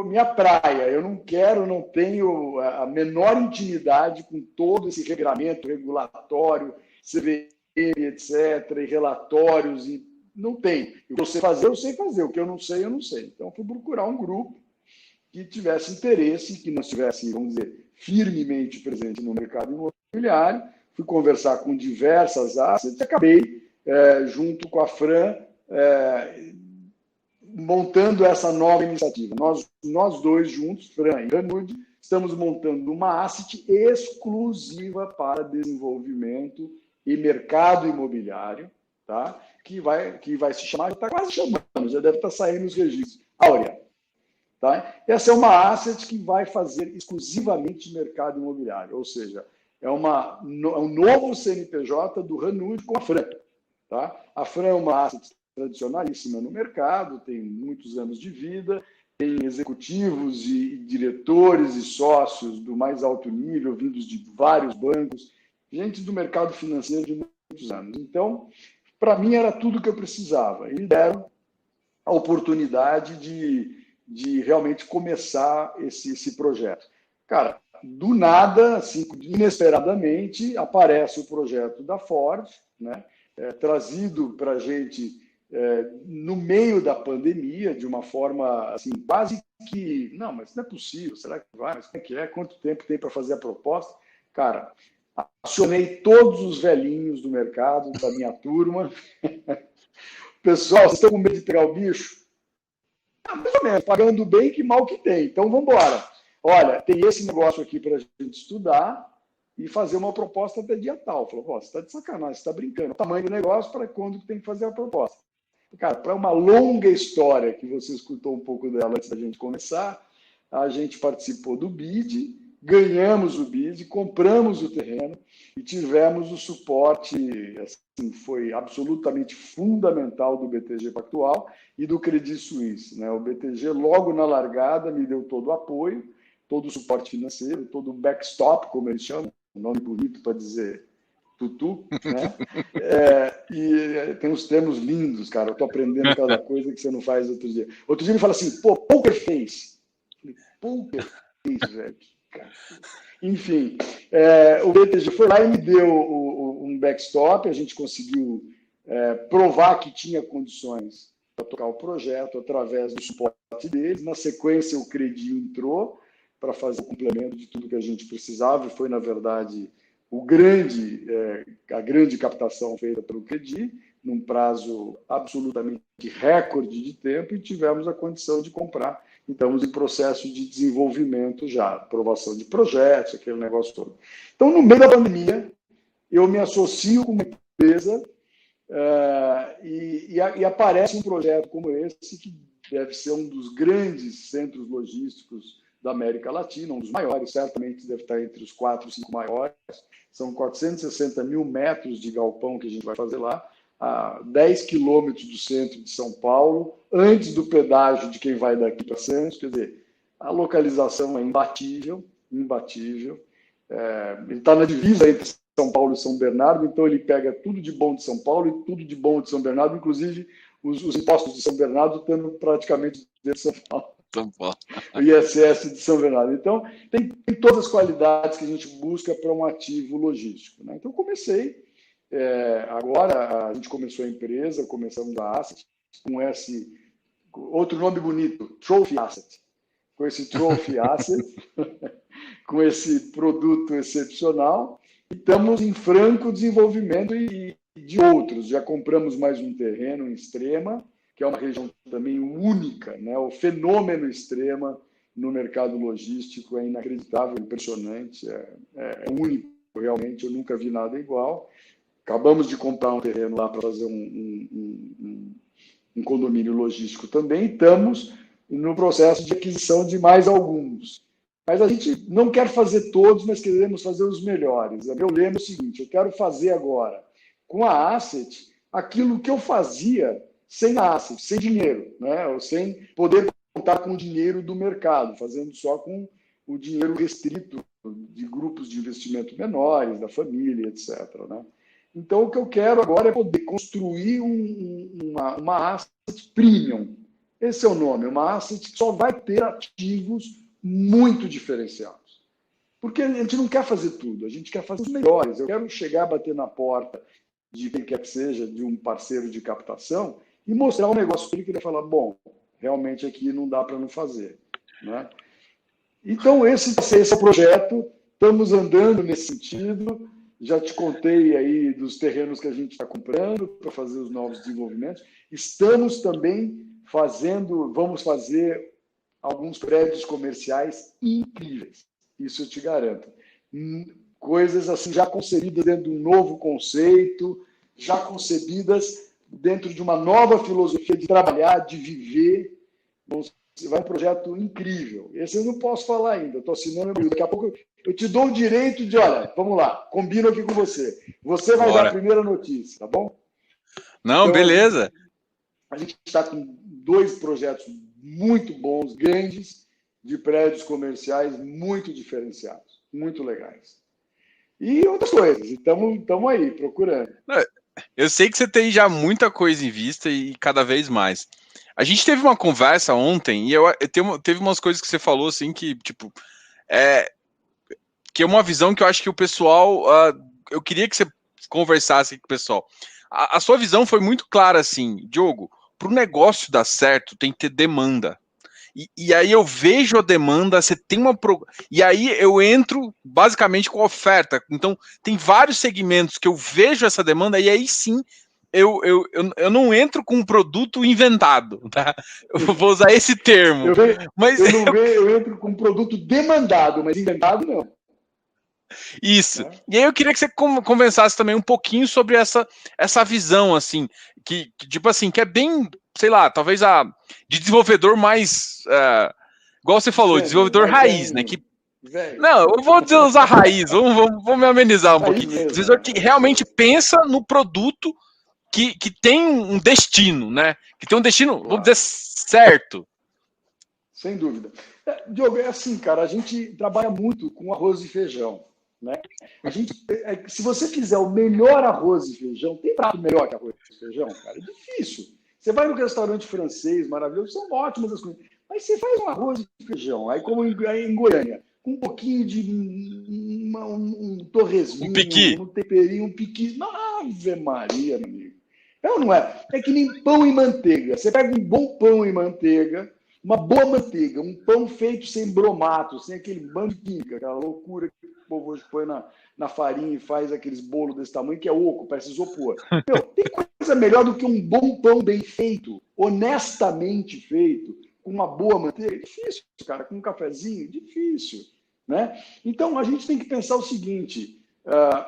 minha praia. Eu não tenho a menor intimidade com todo esse regramento regulatório, CVM, etc., e relatórios, e não tem. O que eu sei fazer, eu sei fazer. O que eu não sei, eu não sei. Então, fui procurar um grupo que tivesse interesse, que não estivesse, vamos dizer, firmemente presente no mercado imobiliário. Fui conversar com diversas assets e acabei, junto com a Fran, montando essa nova iniciativa. Nós dois juntos, Fran e Ranud, estamos montando uma asset exclusiva para desenvolvimento e mercado imobiliário, tá? que vai se chamar, já está quase chamando, já deve estar saindo os registros, Áurea. Tá? Essa é uma asset que vai fazer exclusivamente mercado imobiliário, ou seja, é um novo CNPJ do Ranud com a Fran. Tá? A Fran é uma asset tradicionalíssima no mercado, tem muitos anos de vida, tem executivos e diretores e sócios do mais alto nível, vindos de vários bancos, gente do mercado financeiro de muitos anos. Então, para mim, era tudo que eu precisava. E me deram a oportunidade de realmente começar esse projeto. Cara, do nada, assim, inesperadamente, aparece o projeto da Ford, né? Trazido para a gente no meio da pandemia, de uma forma assim, quase que, não, mas não é possível, será que vai? Mas como é que é? Quanto tempo tem para fazer a proposta? Cara, acionei todos os velhinhos do mercado, da minha turma. Pessoal, vocês estão com medo de pegar o bicho? Mais ou menos, pagando bem, que mal que tem. Então, vamos embora. Olha, tem esse negócio aqui para a gente estudar e fazer uma proposta até dia tal. Falou, você está de sacanagem, você está brincando. O tamanho do negócio para quando tem que fazer a proposta. Cara, para uma longa história, que você escutou um pouco dela antes da gente começar, a gente participou do BID, ganhamos o BID, compramos o terreno e tivemos o suporte, assim, foi absolutamente fundamental do BTG Pactual e do Credit Suisse, né? O BTG, logo na largada, me deu todo o apoio, todo o suporte financeiro, todo o backstop, como eles chamam, um nome bonito para dizer tutu, né? E tem uns termos lindos, cara. Eu estou aprendendo cada coisa que você não faz outro dia. Outro dia ele fala assim, poker face. Eu falei, poker face, velho. Cara. Enfim, o BTG foi lá e me deu um backstop, a gente conseguiu provar que tinha condições para tocar o projeto através do suporte deles. Na sequência, o Credi entrou para fazer o complemento de tudo que a gente precisava e foi, na verdade, a grande captação feita pelo Credi, num prazo absolutamente recorde de tempo, e tivemos a condição de comprar. Estamos em processo de desenvolvimento já, aprovação de projetos, aquele negócio todo. Então, no meio da pandemia, eu me associo com uma empresa e aparece um projeto como esse, que deve ser um dos grandes centros logísticos da América Latina, um dos maiores, certamente deve estar entre os 4, 5 maiores. São 460 mil metros de galpão que a gente vai fazer lá, a 10 quilômetros do centro de São Paulo, antes do pedágio de quem vai daqui para Santos. Quer dizer, a localização é imbatível. Ele está na divisa entre São Paulo e São Bernardo, então ele pega tudo de bom de São Paulo e tudo de bom de São Bernardo, inclusive os impostos de São Bernardo estando praticamente dentro de São Paulo. O ISS de São Bernardo. Então, tem todas as qualidades que a gente busca para um ativo logístico, né? Então, comecei. Agora, a gente começou a empresa, começamos a Asset, com esse outro nome bonito, Trophy Asset. Com esse Trophy Asset, com esse produto excepcional, e estamos em franco desenvolvimento e de outros. Já compramos mais um terreno em Extrema, que é uma região também única, né? O fenômeno Extrema no mercado logístico é inacreditável, impressionante, é único, realmente, eu nunca vi nada igual. Acabamos de comprar um terreno lá para fazer um condomínio logístico também, estamos no processo de aquisição de mais alguns. Mas a gente não quer fazer todos, mas queremos fazer os melhores. Meu lema é o seguinte: eu quero fazer agora, com a Asset, aquilo que eu fazia sem a Asset, sem dinheiro, né? Ou sem poder contar com o dinheiro do mercado, fazendo só com o dinheiro restrito de grupos de investimento menores, da família, etc. Né? Então, o que eu quero agora é poder construir uma asset premium. Esse é o nome, uma asset que só vai ter ativos muito diferenciados. Porque a gente não quer fazer tudo, a gente quer fazer os melhores. Eu quero chegar, bater na porta de quem quer que seja, de um parceiro de captação, e mostrar um negócio para ele que ele vai falar, bom, realmente aqui não dá para não fazer. Né? Então, esse é o projeto, estamos andando nesse sentido, já te contei aí dos terrenos que a gente está comprando para fazer os novos desenvolvimentos. Estamos também vamos fazer alguns prédios comerciais incríveis, isso eu te garanto. Coisas assim já concebidas dentro de um novo conceito, já concebidas dentro de uma nova filosofia de trabalhar, de viver. Vai um projeto incrível. Esse eu não posso falar ainda, estou assinando. Daqui a pouco eu te dou o direito de, olha, vamos lá, combino aqui com você. Você vai dar a primeira notícia, tá bom? Não, então, beleza. A gente está com 2 projetos muito bons, grandes, de prédios comerciais muito diferenciados, muito legais. E outras coisas. Estamos aí, procurando. Eu sei que você tem já muita coisa em vista e cada vez mais. A gente teve uma conversa ontem e teve umas coisas que você falou assim que, tipo, que é uma visão que eu acho que o pessoal... eu queria que você conversasse com o pessoal. A sua visão foi muito clara assim, Diogo, para o negócio dar certo tem que ter demanda. E aí eu vejo a demanda, você tem uma... E aí eu entro basicamente com a oferta. Então, tem vários segmentos que eu vejo essa demanda e aí sim eu não entro com um produto inventado, tá? Eu vou usar esse termo. Eu entro com um produto demandado, mas inventado não. Isso. E aí eu queria que você conversasse também um pouquinho sobre essa visão, assim, que tipo assim, que é bem, sei lá, talvez de desenvolvedor mais, igual você falou, desenvolvedor raiz, né? Não, eu vou usar raiz, vamos me amenizar um pouquinho. Desenvolvedor que realmente pensa no produto que tem um destino, né? Que tem um destino, vamos dizer, certo. Sem dúvida. Diogo, é assim, cara, a gente trabalha muito com arroz e feijão. Né? Se você fizer o melhor arroz e feijão, tem prato melhor que arroz e feijão, cara? É difícil. Você vai no restaurante francês, maravilhoso, são ótimas as coisas. Mas você faz um arroz e feijão, aí como em Goiânia, com um pouquinho de um torresminho, um temperinho, um piqui. Ave Maria, meu amigo. Não é? É que nem pão e manteiga. Você pega um bom pão e manteiga, uma boa manteiga, um pão feito sem bromato, sem aquele bando de química, aquela loucura que o povo hoje põe na farinha e faz aqueles bolos desse tamanho, que é oco, parece isopor. Tem coisa melhor do que um bom pão bem feito, honestamente feito, com uma boa manteiga? Difícil, cara, com um cafezinho? Difícil. Né? Então, a gente tem que pensar o seguinte,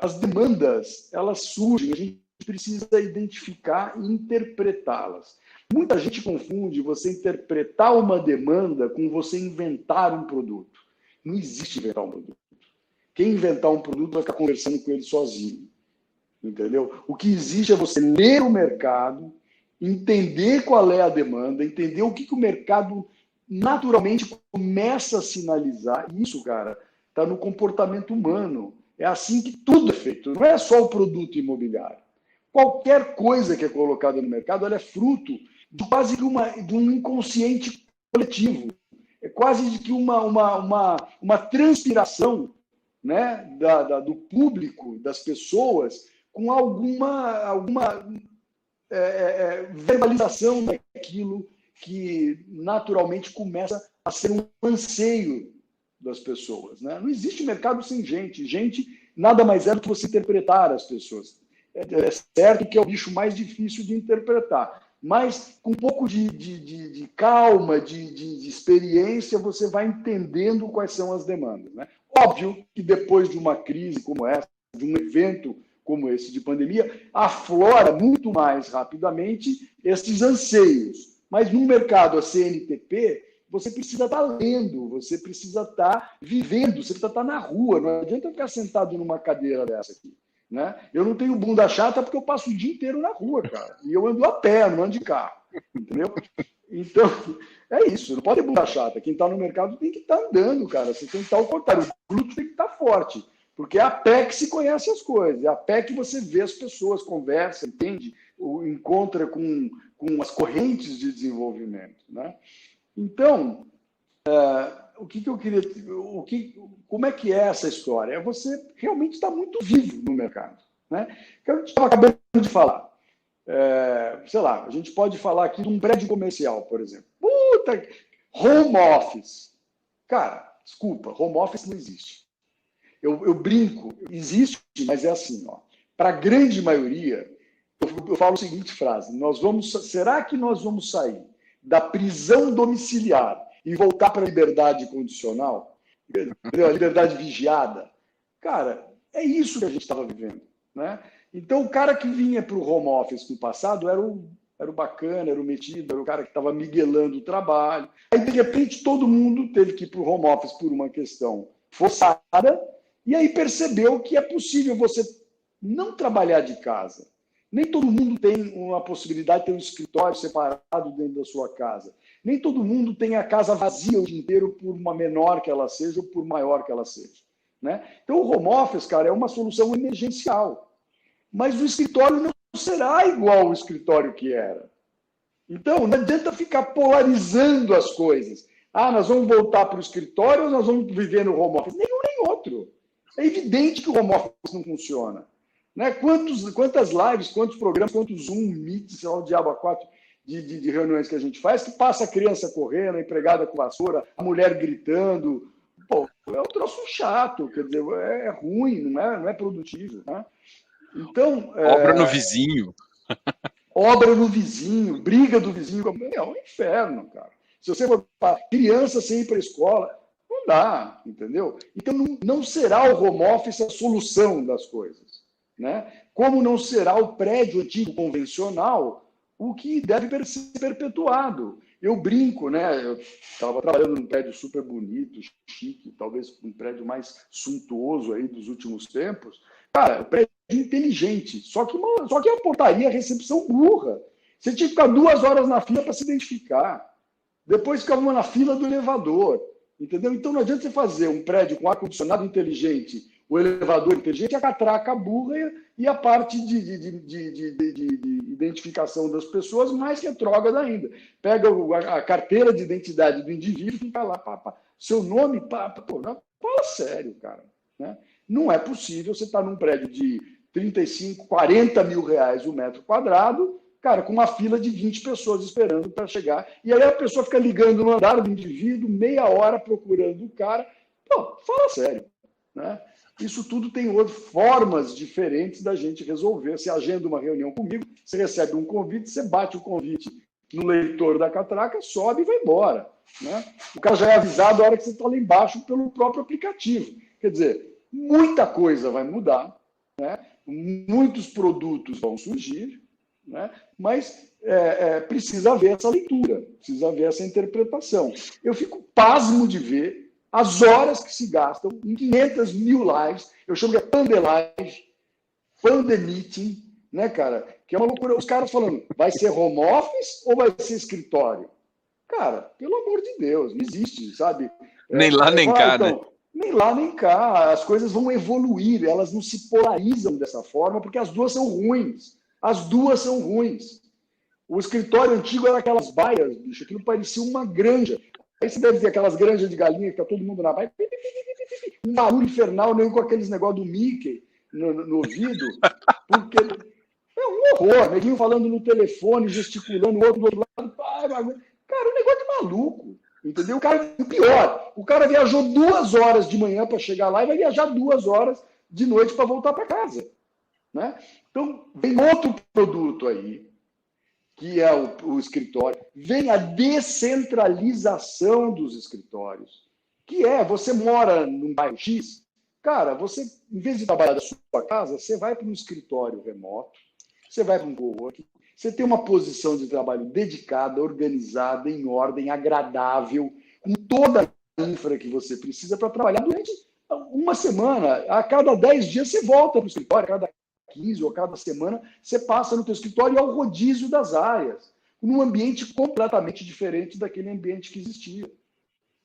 as demandas, elas surgem, a gente precisa identificar e interpretá-las. Muita gente confunde você interpretar uma demanda com você inventar um produto. Não existe inventar um produto. Quem inventar um produto vai ficar conversando com ele sozinho. Entendeu? O que existe é você ler o mercado, entender qual é a demanda, entender o que o mercado naturalmente começa a sinalizar. Isso, cara, está no comportamento humano. É assim que tudo é feito. Não é só o produto imobiliário. Qualquer coisa que é colocada no mercado, ela é fruto de quase de um inconsciente coletivo. É quase de que uma transpiração, né, do público, das pessoas, com alguma verbalização daquilo que naturalmente começa a ser um anseio das pessoas. Né? Não existe mercado sem gente. Gente nada mais é do que você interpretar as pessoas. É certo que é o bicho mais difícil de interpretar, mas com um pouco de calma, de experiência, você vai entendendo quais são as demandas. Né? Óbvio que depois de uma crise como essa, de um evento como esse de pandemia, aflora muito mais rapidamente esses anseios. Mas no mercado, a CNTP, você precisa estar lendo, você precisa estar vivendo, você precisa estar na rua. Não adianta ficar sentado numa cadeira dessa aqui. Né? Eu não tenho bunda chata porque eu passo o dia inteiro na rua, cara. E eu ando a pé, não ando de carro. Entendeu? Então, é isso. Não pode ter bunda chata. Quem está no mercado tem que estar andando, cara. Você tem que estar ao contrário. O glúteo tem que estar forte. Porque é a pé que se conhece as coisas. É a pé que você vê as pessoas, conversa, entende? Encontra com as correntes de desenvolvimento. Né? Então, o que eu queria... como é que é essa história? É você realmente estar muito vivo no mercado. Né? Que eu estava acabando de falar. Sei lá, a gente pode falar aqui de um prédio comercial, por exemplo. Puta, home office. Cara, desculpa, home office não existe. Eu brinco, existe, mas é assim, ó. Para a grande maioria, eu falo a seguinte frase: será que nós vamos sair da prisão domiciliar e voltar para a liberdade condicional? A liberdade vigiada? Cara, é isso que a gente estava vivendo, né? Então, o cara que vinha para o home office no passado era o bacana, era o metido, era o cara que estava miguelando o trabalho. Aí, de repente, todo mundo teve que ir para o home office por uma questão forçada, e aí percebeu que é possível você não trabalhar de casa. Nem todo mundo tem uma possibilidade de ter um escritório separado dentro da sua casa. Nem todo mundo tem a casa vazia o dia inteiro, por uma menor que ela seja ou por maior que ela seja. Né? Então, o home office, cara, é uma solução emergencial. Mas o escritório não será igual ao escritório que era. Então, não adianta ficar polarizando as coisas. Nós vamos voltar para o escritório ou nós vamos viver no home office? Nenhum nem outro. É evidente que o home office não funciona. Né? Quantas lives, quantos programas, quantos Zoom, Meet, sei lá, o diabo a quatro de reuniões que a gente faz, que passa a criança correndo, a empregada com vassoura, a mulher gritando. Pô, é um troço chato, quer dizer, é ruim, não é produtivo. Né? Então, obra no vizinho. Obra no vizinho, briga do vizinho. É um inferno, cara. Se você for para criança sem ir para a escola, não dá, entendeu? Então, não será o home office a solução das coisas. Né? Como não será o prédio antigo convencional o que deve ser perpetuado. Eu brinco, né? Eu estava trabalhando num prédio super bonito, chique, talvez um prédio mais suntuoso aí dos últimos tempos. Cara, o prédio inteligente, só que a portaria, a recepção burra. Você tinha que ficar 2 horas na fila para se identificar. Depois ficava na fila do elevador. Entendeu? Então não adianta você fazer um prédio com ar-condicionado inteligente, o elevador inteligente, a catraca burra e a parte de identificação das pessoas mais retrógrada ainda. Pega a carteira de identidade do indivíduo e fica lá, seu nome, fala sério, cara. Né? Não é possível você estar num prédio de 35, 40 mil reais o metro quadrado, cara, com uma fila de 20 pessoas esperando para chegar. E aí a pessoa fica ligando no andar do indivíduo, meia hora procurando o cara. Pô, fala sério. Né? Isso tudo tem formas diferentes da gente resolver. Você agenda uma reunião comigo, você recebe um convite, você bate o convite no leitor da catraca, sobe e vai embora. Né? O cara já é avisado a hora que você está lá embaixo pelo próprio aplicativo. Quer dizer, muita coisa vai mudar, né? Muitos produtos vão surgir, né? Mas precisa haver essa leitura, precisa haver essa interpretação. Eu fico pasmo de ver as horas que se gastam em 500 mil lives, eu chamo de pandelive, pandemeeting, né, cara? Que é uma loucura. Os caras falando, vai ser home office ou vai ser escritório? Cara, pelo amor de Deus, não existe, sabe? Nem lá, nem cá, então, né? Nem lá, nem cá. As coisas vão evoluir, elas não se polarizam dessa forma, porque as duas são ruins. As duas são ruins. O escritório antigo era aquelas baias, bicho, aquilo parecia uma granja. Aí você deve ver aquelas granjas de galinha que tá todo mundo na baia. Um barulho infernal, nem com aqueles negócios do Mickey no ouvido. Porque é um horror. Neguinho falando no telefone, gesticulando, o outro do outro lado. Cara, um negócio de maluco. Entendeu? O pior, o cara viajou 2 horas de manhã para chegar lá e vai viajar 2 horas de noite para voltar para casa. Né? Então, vem outro produto aí, que é o escritório, vem a descentralização dos escritórios, que você mora num bairro X, cara, você, em vez de trabalhar da sua casa, você vai para um escritório remoto, você vai para um coworking, você tem uma posição de trabalho dedicada, organizada, em ordem, agradável, com toda a infra que você precisa para trabalhar durante uma semana. A cada 10 dias você volta para o escritório, a cada 15 ou a cada semana você passa no teu escritório e é o rodízio das áreas, num ambiente completamente diferente daquele ambiente que existia.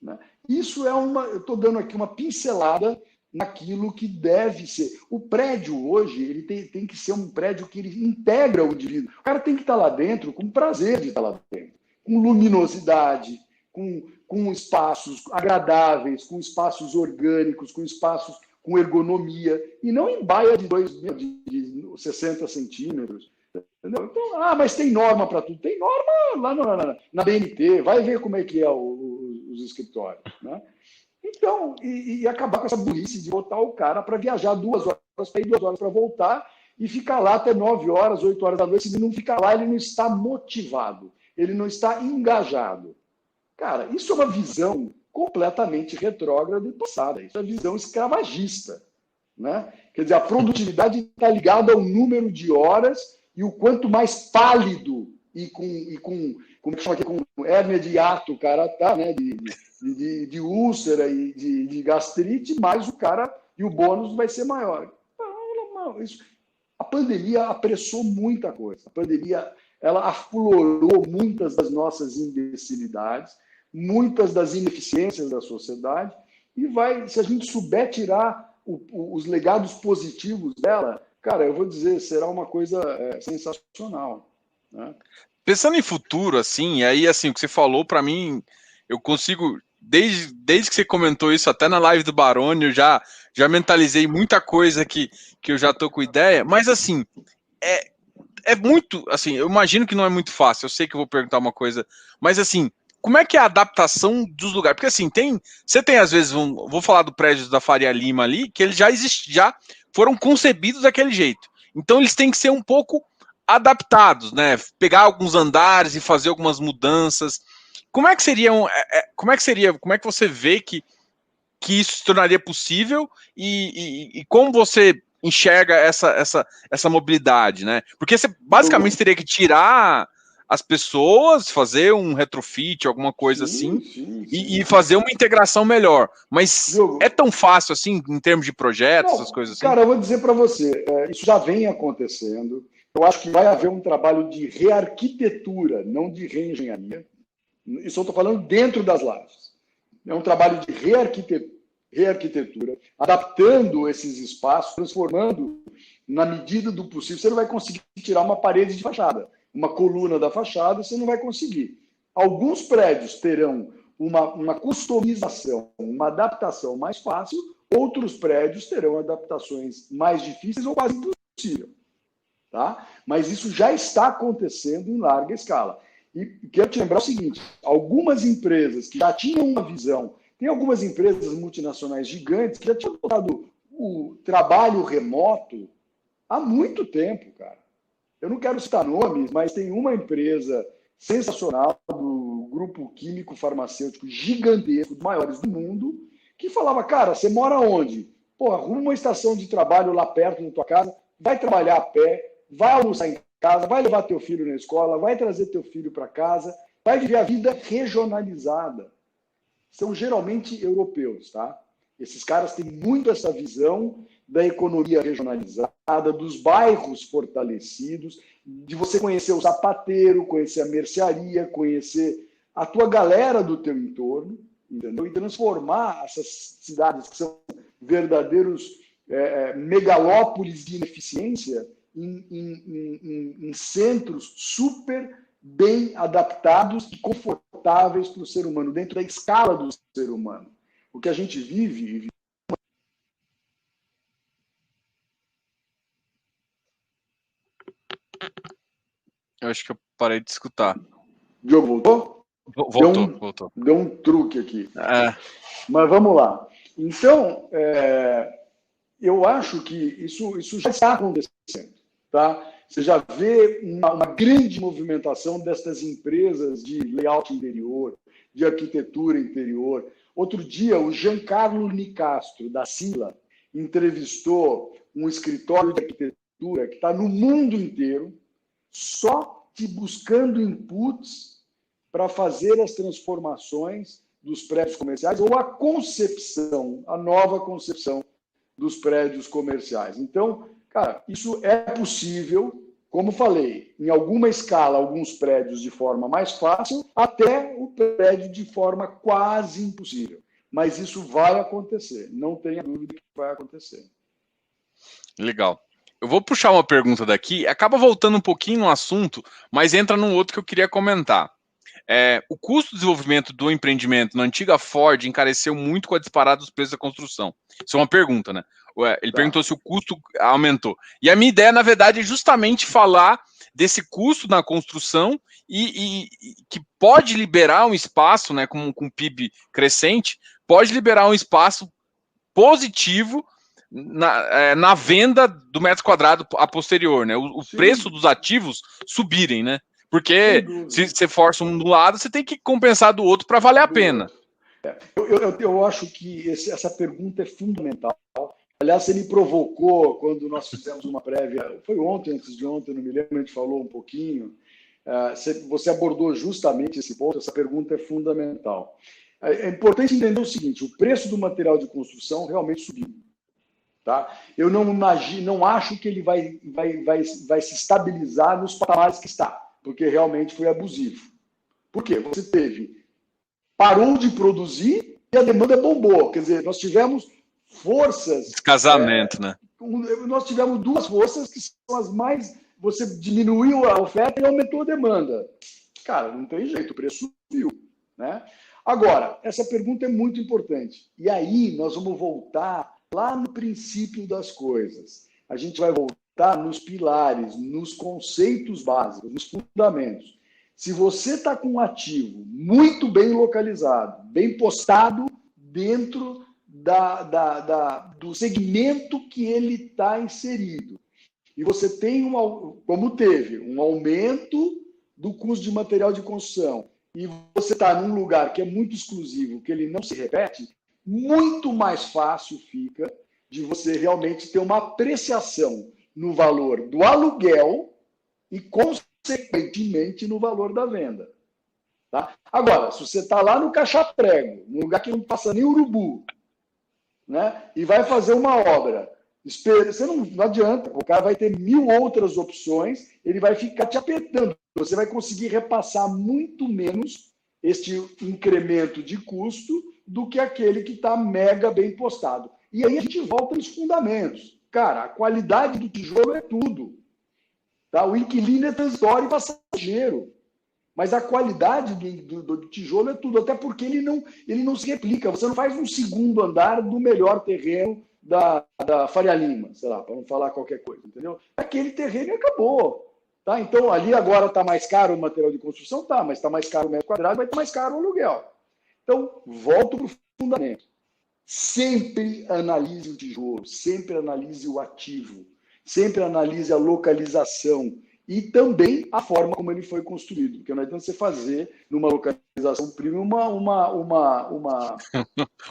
Né? Isso é eu estou dando aqui uma pincelada naquilo que deve ser. O prédio hoje ele tem que ser um prédio que ele integra o indivíduo. O cara tem que estar lá dentro com prazer de estar lá dentro, com luminosidade, com espaços agradáveis, com espaços orgânicos, com espaços com ergonomia, e não em baia de 60 centímetros. Entendeu? Então, mas tem norma para tudo. Tem norma lá na BNT, vai ver como é que é os escritórios. Né? Então, e acabar com essa burrice de botar o cara para viajar 2 horas para ir, 2 horas para voltar, e ficar lá até 9 horas, 8 horas da noite. Se ele não ficar lá, ele não está motivado, ele não está engajado. Cara, isso é uma visão completamente retrógrada e passada. Isso é visão escravagista. Né? Quer dizer, a produtividade está ligada ao número de horas e o quanto mais pálido e como chama aqui, com hérnia de hiato o cara está, né? de úlcera e de gastrite, mais o cara e o bônus vai ser maior. Não, a pandemia apressou muita coisa. A pandemia ela aflorou muitas das nossas imbecilidades, muitas das ineficiências da sociedade, e se a gente souber tirar os legados positivos dela, cara, eu vou dizer, será uma coisa sensacional. Né? Pensando em futuro, assim, aí assim, o que você falou, para mim, eu consigo, desde que você comentou isso, até na live do Baroni, eu já mentalizei muita coisa que eu já tô com ideia, mas assim, é muito, assim, eu imagino que não é muito fácil, eu sei que eu vou perguntar uma coisa, mas assim, como é que é a adaptação dos lugares? Porque assim, você tem às vezes, vou falar do prédio da Faria Lima ali, que eles já foram concebidos daquele jeito. Então eles têm que ser um pouco adaptados, né? Pegar alguns andares e fazer algumas mudanças. Como é que você vê que isso se tornaria possível e como você enxerga essa mobilidade, né? Porque você basicamente teria que tirar as pessoas, fazer um retrofit, alguma coisa sim, e fazer uma integração melhor. Mas Diogo, é tão fácil assim, em termos de projetos, essas coisas assim? Cara, eu vou dizer para você, isso já vem acontecendo. Eu acho que vai haver um trabalho de rearquitetura, não de reengenharia. Isso eu estou falando dentro das lajes. É um trabalho de rearquitetura, adaptando esses espaços, transformando na medida do possível. Você não vai conseguir tirar uma parede de fachada, uma coluna da fachada, você não vai conseguir. Alguns prédios terão uma customização, uma adaptação mais fácil, outros prédios terão adaptações mais difíceis ou quase impossível. Tá? Mas isso já está acontecendo em larga escala. E quero te lembrar o seguinte, algumas empresas que já tinham uma visão, tem algumas empresas multinacionais gigantes que já tinham botado o trabalho remoto há muito tempo, cara. Eu não quero citar nomes, mas tem uma empresa sensacional do grupo químico farmacêutico gigantesco, dos maiores do mundo, que falava, cara, você mora onde? Pô, arruma uma estação de trabalho lá perto da tua casa, vai trabalhar a pé, vai almoçar em casa, vai levar teu filho na escola, vai trazer teu filho para casa, vai viver a vida regionalizada. São geralmente europeus, tá? Esses caras têm muito essa visão da economia regionalizada, dos bairros fortalecidos, de você conhecer o sapateiro, conhecer a mercearia, conhecer a tua galera do teu entorno, entendeu? E transformar essas cidades que são verdadeiros megalópolis de ineficiência em centros super bem adaptados e confortáveis para o ser humano, dentro da escala do ser humano. O que a gente vive... Eu acho que eu parei de escutar. Diogo, voltou? Voltou. Deu um truque aqui. Mas vamos lá. Então, eu acho que isso já está acontecendo. Tá? Você já vê uma grande movimentação destas empresas de layout interior, de arquitetura interior. Outro dia, o Giancarlo Nicastro, da Sila, entrevistou um escritório de arquitetura que está no mundo inteiro, só buscando inputs para fazer as transformações dos prédios comerciais ou a concepção, a nova concepção dos prédios comerciais. Então, cara, isso é possível, como falei, em alguma escala, alguns prédios de forma mais fácil, até o prédio de forma quase impossível. Mas isso vai acontecer, não tenha dúvida que vai acontecer. Legal. Eu vou puxar uma pergunta daqui, acaba voltando um pouquinho no assunto, mas entra num outro que eu queria comentar. O custo de desenvolvimento do empreendimento na antiga Ford encareceu muito com a disparada dos preços da construção. Isso é uma pergunta, né? Ele perguntou se o custo aumentou. E a minha ideia, na verdade, é justamente falar desse custo na construção e que pode liberar um espaço, né, com PIB crescente, pode liberar um espaço positivo na venda do metro quadrado a posterior, né? O preço dos ativos subirem, né? Porque se você força um do lado, você tem que compensar do outro para valer a pena. Eu acho que essa pergunta é fundamental. Aliás, você me provocou quando nós fizemos uma prévia, foi ontem, antes de ontem, não me lembro, a gente falou um pouquinho. Você abordou justamente esse ponto, essa pergunta é fundamental. É importante entender o seguinte, o preço do material de construção realmente subiu. Tá? Eu não acho que ele vai se estabilizar nos patamares que está, porque realmente foi abusivo. Por quê? Parou de produzir e a demanda bombou. Quer dizer, nós tivemos forças... Descasamento, né? Nós tivemos duas forças que são as mais... Você diminuiu a oferta e aumentou a demanda. Cara, não tem jeito, o preço subiu. Né? Agora, essa pergunta é muito importante. E aí nós vamos voltar lá no princípio das coisas. A gente vai voltar nos pilares, nos conceitos básicos, nos fundamentos. Se você está com um ativo muito bem localizado, bem postado dentro do segmento que ele está inserido, e você tem, como teve, um aumento do custo de material de construção, e você está num lugar que é muito exclusivo, que ele não se repete, muito mais fácil fica de você realmente ter uma apreciação no valor do aluguel e, consequentemente, no valor da venda. Tá? Agora, se você está lá no Caixa-Prego, num lugar que não passa nem urubu, né, e vai fazer uma obra, você não adianta, o cara vai ter 1000 outras opções, ele vai ficar te apertando. Você vai conseguir repassar muito menos este incremento de custo do que aquele que está mega bem postado. E aí a gente volta nos fundamentos. Cara, a qualidade do tijolo é tudo. Tá? O inquilino é transitório e passageiro. Mas a qualidade do tijolo é tudo, até porque ele não se replica. Você não faz um segundo andar do melhor terreno da Faria Lima, sei lá, para não falar qualquer coisa, entendeu? Aquele terreno acabou. Tá? Então, ali agora está mais caro o material de construção? Tá, mas está mais caro o metro quadrado, vai estar mais caro o aluguel. Então, volto para o fundamento. Sempre analise o tijolo, sempre analise o ativo, sempre analise a localização e também a forma como ele foi construído. Porque não adianta você fazer numa localização premium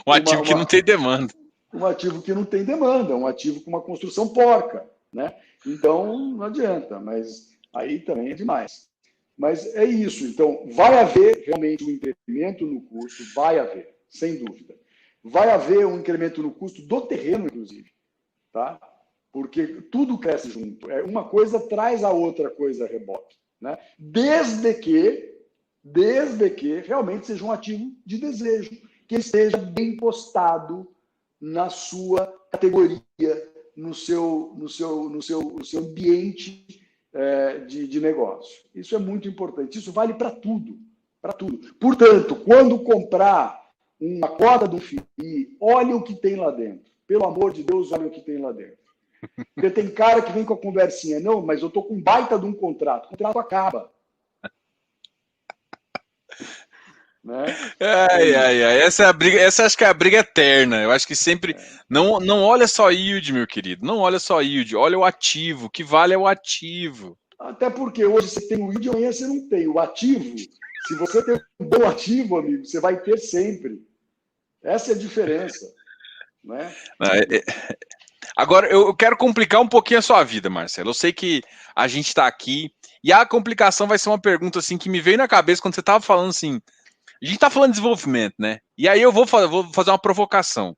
um ativo que não tem demanda. Um ativo que não tem demanda, um ativo com uma construção porca. Né? Então, não adianta, mas aí também é demais. Mas é isso. Então, vai haver realmente um incremento no custo, vai haver, sem dúvida. Vai haver um incremento no custo do terreno, inclusive. Tá? Porque tudo cresce junto. Uma coisa traz a outra coisa a reboque. Né? Desde que realmente seja um ativo de desejo, que esteja bem postado na sua categoria, no seu ambiente de negócio. Isso é muito importante. Isso vale para tudo. Para tudo. Portanto, quando comprar uma cota do FII, olhe o que tem lá dentro. Pelo amor de Deus, olhe o que tem lá dentro. Porque tem cara que vem com a conversinha, não, mas eu estou com baita de um contrato. O contrato acaba. Né? Essa é a briga, essa acho que é a briga eterna. Eu acho que sempre não olha só yield, meu querido, não olha só yield, olha o ativo, o que vale é o ativo. Até porque hoje você tem o yield, amanhã você não tem o ativo. Se você tem um bom ativo, amigo, você vai ter sempre. Essa é a diferença, né? Agora eu quero complicar um pouquinho a sua vida, Marcelo. Eu sei que a gente está aqui e a complicação vai ser uma pergunta assim que me veio na cabeça quando você estava falando assim. A gente está falando de desenvolvimento, né? E aí eu vou fazer uma provocação.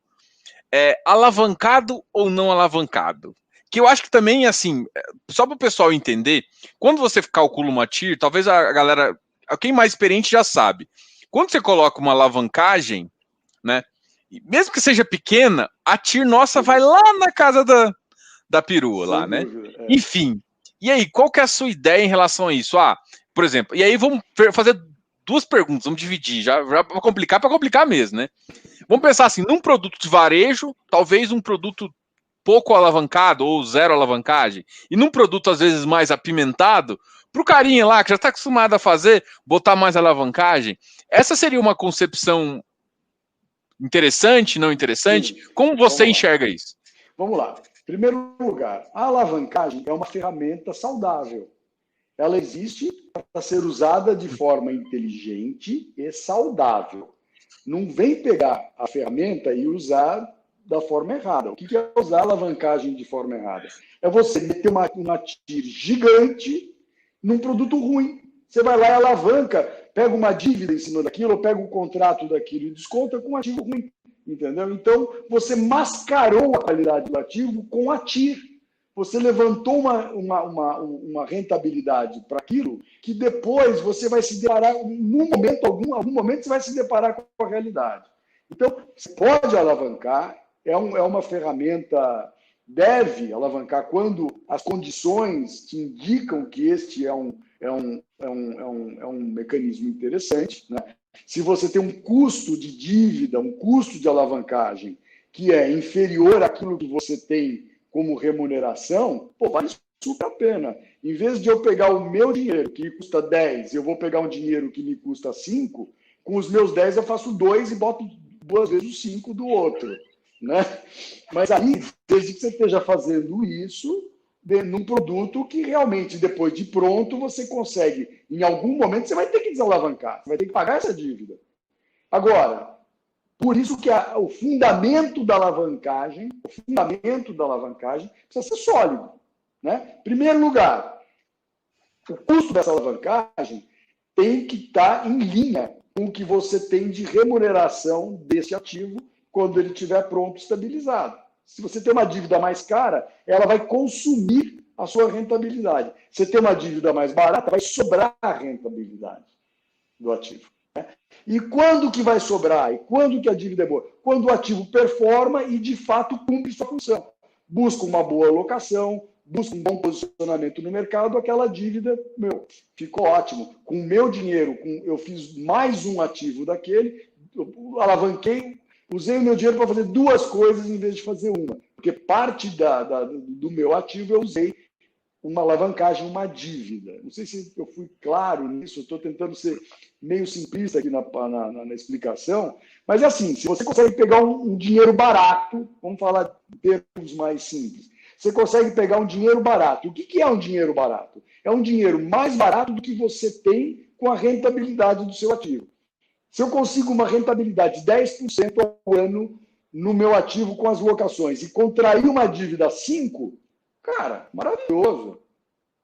Alavancado ou não alavancado? Que eu acho que também, assim, só para o pessoal entender, quando você calcula uma TIR, talvez a galera, quem mais experiente já sabe. Quando você coloca uma alavancagem, né? Mesmo que seja pequena, a TIR nossa vai lá na casa da perua, lá, né? Enfim. E aí, qual que é a sua ideia em relação a isso? Por exemplo, e aí vamos fazer duas perguntas, vamos dividir, já para complicar mesmo, né? Vamos pensar assim, num produto de varejo, talvez um produto pouco alavancado ou zero alavancagem, e num produto às vezes mais apimentado, para o carinha lá que já está acostumado a fazer, botar mais alavancagem. Essa seria uma concepção interessante, não interessante? Sim. Como você enxerga isso? Vamos lá. Em primeiro lugar, a alavancagem é uma ferramenta saudável. Ela existe para ser usada de forma inteligente e saudável. Não vem pegar a ferramenta e usar da forma errada. O que é usar a alavancagem de forma errada? É você meter uma TIR gigante num produto ruim. Você vai lá e alavanca, pega uma dívida em cima daquilo, ou pega um contrato daquilo e desconta com um ativo ruim. Entendeu? Então, você mascarou a qualidade do ativo com a TIR. Você levantou uma rentabilidade para aquilo que depois você vai se deparar, num momento, algum momento você vai se deparar com a realidade. Então, você pode alavancar, é uma ferramenta, deve alavancar quando as condições te indicam que este é um mecanismo interessante, né? Se você tem um custo de dívida, um custo de alavancagem que é inferior àquilo que você tem como remuneração, vale super a pena. Em vez de eu pegar o meu dinheiro, que custa 10, eu vou pegar um dinheiro que me custa 5, com os meus 10 eu faço 2 e boto 2 vezes o 5 do outro. Né? Mas aí, desde que você esteja fazendo isso num produto que realmente, depois de pronto, você consegue, em algum momento, você vai ter que desalavancar, você vai ter que pagar essa dívida. Agora, por isso que o fundamento da alavancagem precisa ser sólido. Né? Em primeiro lugar, o custo dessa alavancagem tem que estar em linha com o que você tem de remuneração desse ativo quando ele estiver pronto, estabilizado. Se você tem uma dívida mais cara, ela vai consumir a sua rentabilidade. Se você tem uma dívida mais barata, vai sobrar a rentabilidade do ativo. Né? E quando que vai sobrar? E quando que a dívida é boa? Quando o ativo performa e, de fato, cumpre sua função. Busca uma boa alocação, busca um bom posicionamento no mercado, aquela dívida, ficou ótimo. Com o meu dinheiro, eu fiz mais um ativo daquele, eu alavanquei, usei o meu dinheiro para fazer duas coisas em vez de fazer uma. Porque parte do meu ativo eu usei uma alavancagem, uma dívida. Não sei se eu fui claro nisso, estou tentando ser meio simplista aqui na explicação, mas é assim, se você consegue pegar um dinheiro barato, vamos falar em termos mais simples, você consegue pegar um dinheiro barato. O que é um dinheiro barato? É um dinheiro mais barato do que você tem com a rentabilidade do seu ativo. Se eu consigo uma rentabilidade de 10% ao ano no meu ativo com as locações e contrair uma dívida 5%, cara, maravilhoso.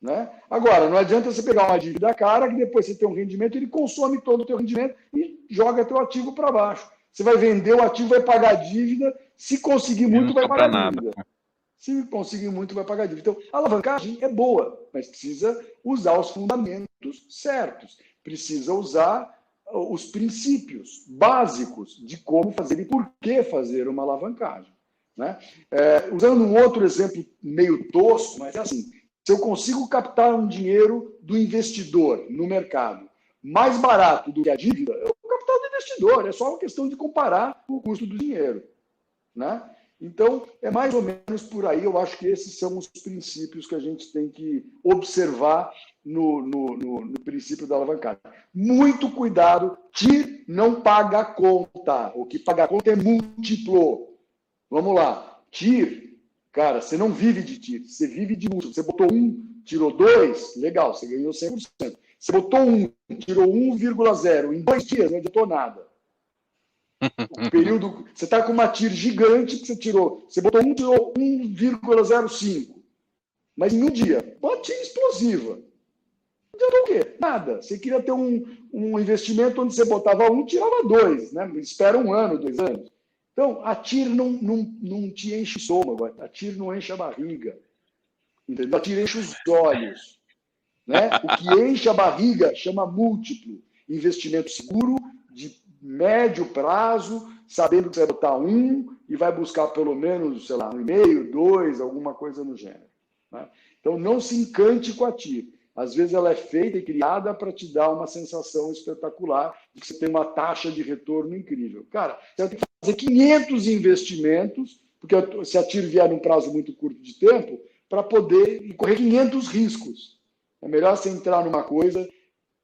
Né? Agora, não adianta você pegar uma dívida cara que depois você tem um rendimento, ele consome todo o teu rendimento e joga teu ativo para baixo. Você vai vender o ativo, vai pagar a dívida, se conseguir muito, vai pagar a dívida. Se conseguir muito, vai pagar a dívida. Então, a alavancagem é boa, mas precisa usar os fundamentos certos. Precisa usar os princípios básicos de como fazer e por que fazer uma alavancagem. Né? Usando um outro exemplo meio tosco, mas é assim, se eu consigo captar um dinheiro do investidor no mercado mais barato do que a dívida, eu vou captar do investidor, é só uma questão de comparar o custo do dinheiro. Né? Então, é mais ou menos por aí, eu acho que esses são os princípios que a gente tem que observar no princípio da alavancagem. Muito cuidado, TIR não paga a conta, o que paga a conta é múltiplo. Vamos lá, TIR, cara, você não vive de TIR, você vive de múltiplo. Você botou 1, tirou 2, legal, você ganhou 100%. Você botou 1, tirou 1,0, em 2 dias não adiantou nada. O período, você está com uma TIR gigante que você botou 1, tirou 1,05. Mas em um dia, uma TIR explosiva. Adiantou o quê? Nada. Você queria ter um investimento onde você botava 1, tirava 2, né? Espera 1 ano, 2 anos. Então, a TIR não te enche o estômago, a TIR não enche a barriga. Entendeu? A TIR enche os olhos. Né? O que enche a barriga chama múltiplo. Investimento seguro, de médio prazo, sabendo que você vai botar 1 e vai buscar pelo menos, sei lá, 1,5, 2, alguma coisa no gênero. Né? Então, não se encante com a TIR. Às vezes ela é feita e criada para te dar uma sensação espetacular de que você tem uma taxa de retorno incrível. Cara, você vai ter que fazer 500 investimentos, porque se a TIR vier num prazo muito curto de tempo, para poder correr 500 riscos. É melhor você entrar numa coisa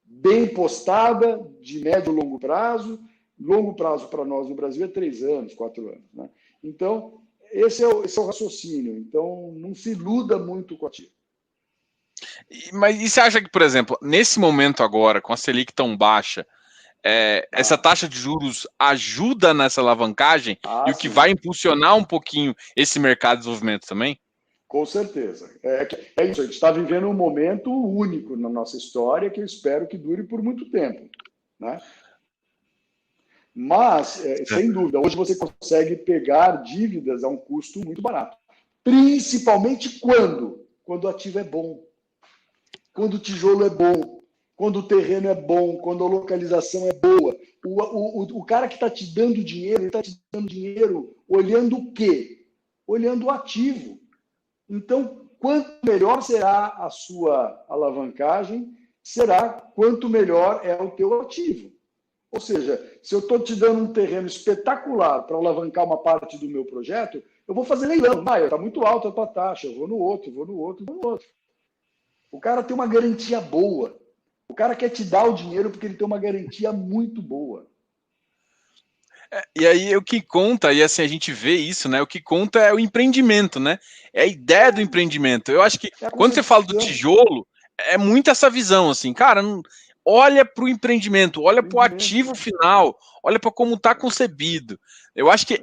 bem postada, de médio e longo prazo. Longo prazo para nós no Brasil é 3 anos, 4 anos. Né? Então, esse é o raciocínio. Então, não se iluda muito com a TIR. Mas e você acha que, por exemplo, nesse momento agora, com a Selic tão baixa, essa taxa de juros ajuda nessa alavancagem e o que sim. vai impulsionar um pouquinho esse mercado de desenvolvimento também? Com certeza. É isso, a gente está vivendo um momento único na nossa história que eu espero que dure por muito tempo. Né? Mas, sem dúvida, hoje você consegue pegar dívidas a um custo muito barato. Principalmente quando o ativo é bom, quando o tijolo é bom, quando o terreno é bom, quando a localização é boa. O cara que está te dando dinheiro, ele está te dando dinheiro olhando o quê? Olhando o ativo. Então, quanto melhor será a sua alavancagem, será quanto melhor é o teu ativo. Ou seja, se eu estou te dando um terreno espetacular para alavancar uma parte do meu projeto, eu vou fazer leilão. Está muito alta a tua taxa, eu vou no outro, vou no outro, vou no outro. O cara tem uma garantia boa. O cara quer te dar o dinheiro porque ele tem uma garantia muito boa. E aí o que conta, e assim a gente vê isso, né? O que conta é o empreendimento, né? É a ideia do empreendimento. Eu acho que quando você fala do tijolo, é muito essa visão, assim, cara, olha para o empreendimento, olha para o ativo final, olha para como está concebido. Eu acho que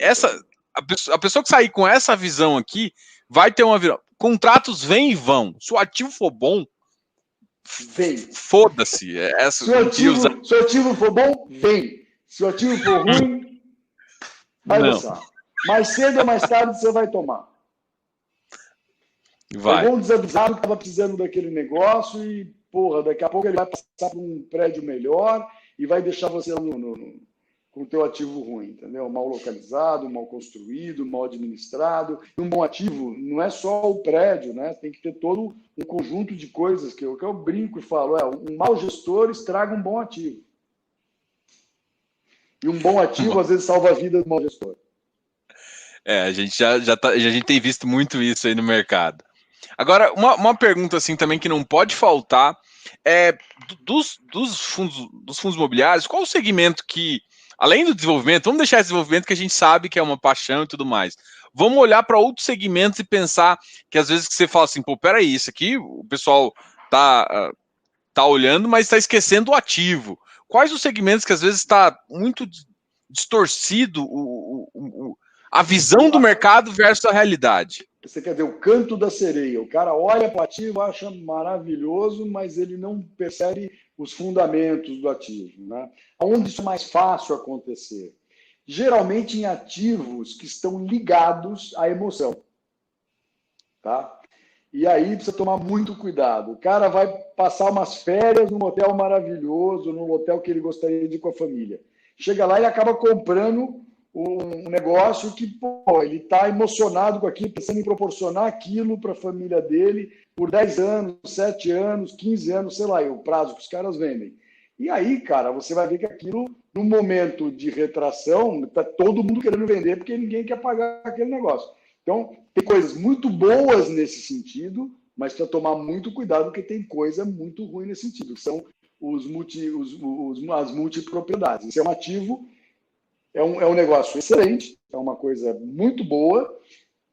a pessoa que sair com essa visão aqui vai ter uma visão. Contratos vêm e vão. Se o ativo for bom, vem. Foda-se. Se o ativo for bom, vem. Se o ativo for ruim, vai lançar. Mais cedo ou mais tarde você vai tomar. Vai. Pegou um desavisado que estava precisando daquele negócio e, porra, daqui a pouco ele vai passar por um prédio melhor e vai deixar você com o teu ativo ruim, entendeu? Mal localizado, mal construído, mal administrado. E um bom ativo não é só o prédio, né? Tem que ter todo um conjunto de coisas que eu brinco e falo, um mau gestor estraga um bom ativo. E um bom ativo, às vezes, salva a vida do mau gestor. A gente a gente tem visto muito isso aí no mercado. Agora, uma pergunta assim também que não pode faltar é dos fundos imobiliários, qual o segmento que, além do desenvolvimento, vamos deixar esse desenvolvimento que a gente sabe que é uma paixão e tudo mais. Vamos olhar para outros segmentos e pensar que às vezes que você fala assim, pô, peraí, isso aqui o pessoal tá olhando, mas está esquecendo o ativo. Quais os segmentos que às vezes está muito distorcido a visão do mercado versus a realidade? Você quer ver o canto da sereia. O cara olha para o ativo, acha maravilhoso, mas ele não percebe os fundamentos do ativo. Né? Onde isso é mais fácil acontecer? Geralmente em ativos que estão ligados à emoção. Tá? E aí precisa tomar muito cuidado. O cara vai passar umas férias num hotel maravilhoso, num hotel que ele gostaria de ir com a família. Chega lá e acaba comprando um negócio que, pô, ele está emocionado com aquilo, pensando em proporcionar aquilo para a família dele por 10 anos, 7 anos, 15 anos, sei lá, é o prazo que os caras vendem. E aí, cara, você vai ver que aquilo, no momento de retração, está todo mundo querendo vender porque ninguém quer pagar aquele negócio. Então, tem coisas muito boas nesse sentido, mas precisa tomar muito cuidado porque tem coisa muito ruim nesse sentido, que são as multipropriedades. Esse é um ativo. É um negócio excelente, é uma coisa muito boa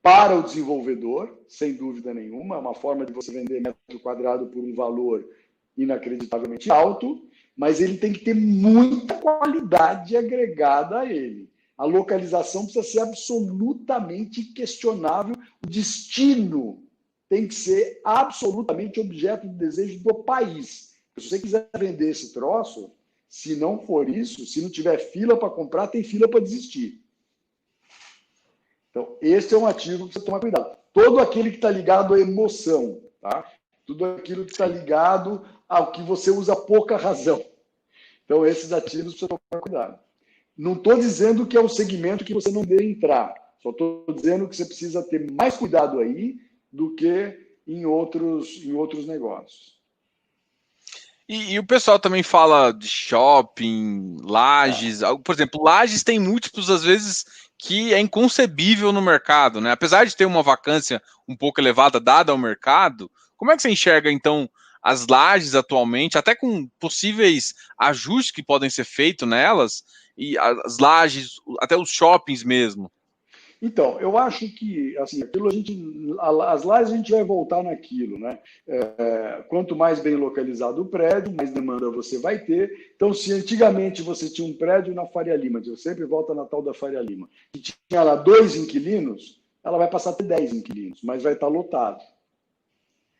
para o desenvolvedor, sem dúvida nenhuma. É uma forma de você vender metro quadrado por um valor inacreditavelmente alto, mas ele tem que ter muita qualidade agregada a ele. A localização precisa ser absolutamente questionável. O destino tem que ser absolutamente objeto de desejo do país. Se você quiser vender esse troço, se não for isso, se não tiver fila para comprar, tem fila para desistir. Então, esse é um ativo que você tomar cuidado. Todo aquele que está ligado à emoção, tá? Tudo aquilo que está ligado ao que você usa pouca razão. Então, esses ativos você tomar cuidado. Não estou dizendo que é um segmento que você não deve entrar. Só estou dizendo que você precisa ter mais cuidado aí do que em outros negócios. E o pessoal também fala de shopping, lajes. Por exemplo, lajes tem múltiplos, às vezes, que é inconcebível no mercado, né? Apesar de ter uma vacância um pouco elevada dada ao mercado, como é que você enxerga, então, as lajes atualmente, até com possíveis ajustes que podem ser feitos nelas, e as lajes, até os shoppings mesmo? Então, eu acho que assim, as lajes a gente vai voltar naquilo, né? Quanto mais bem localizado o prédio, mais demanda você vai ter. Então, se antigamente você tinha um prédio na Faria Lima, eu sempre volto na tal da Faria Lima, que tinha lá 2 inquilinos, ela vai passar a ter 10 inquilinos, mas vai estar lotado.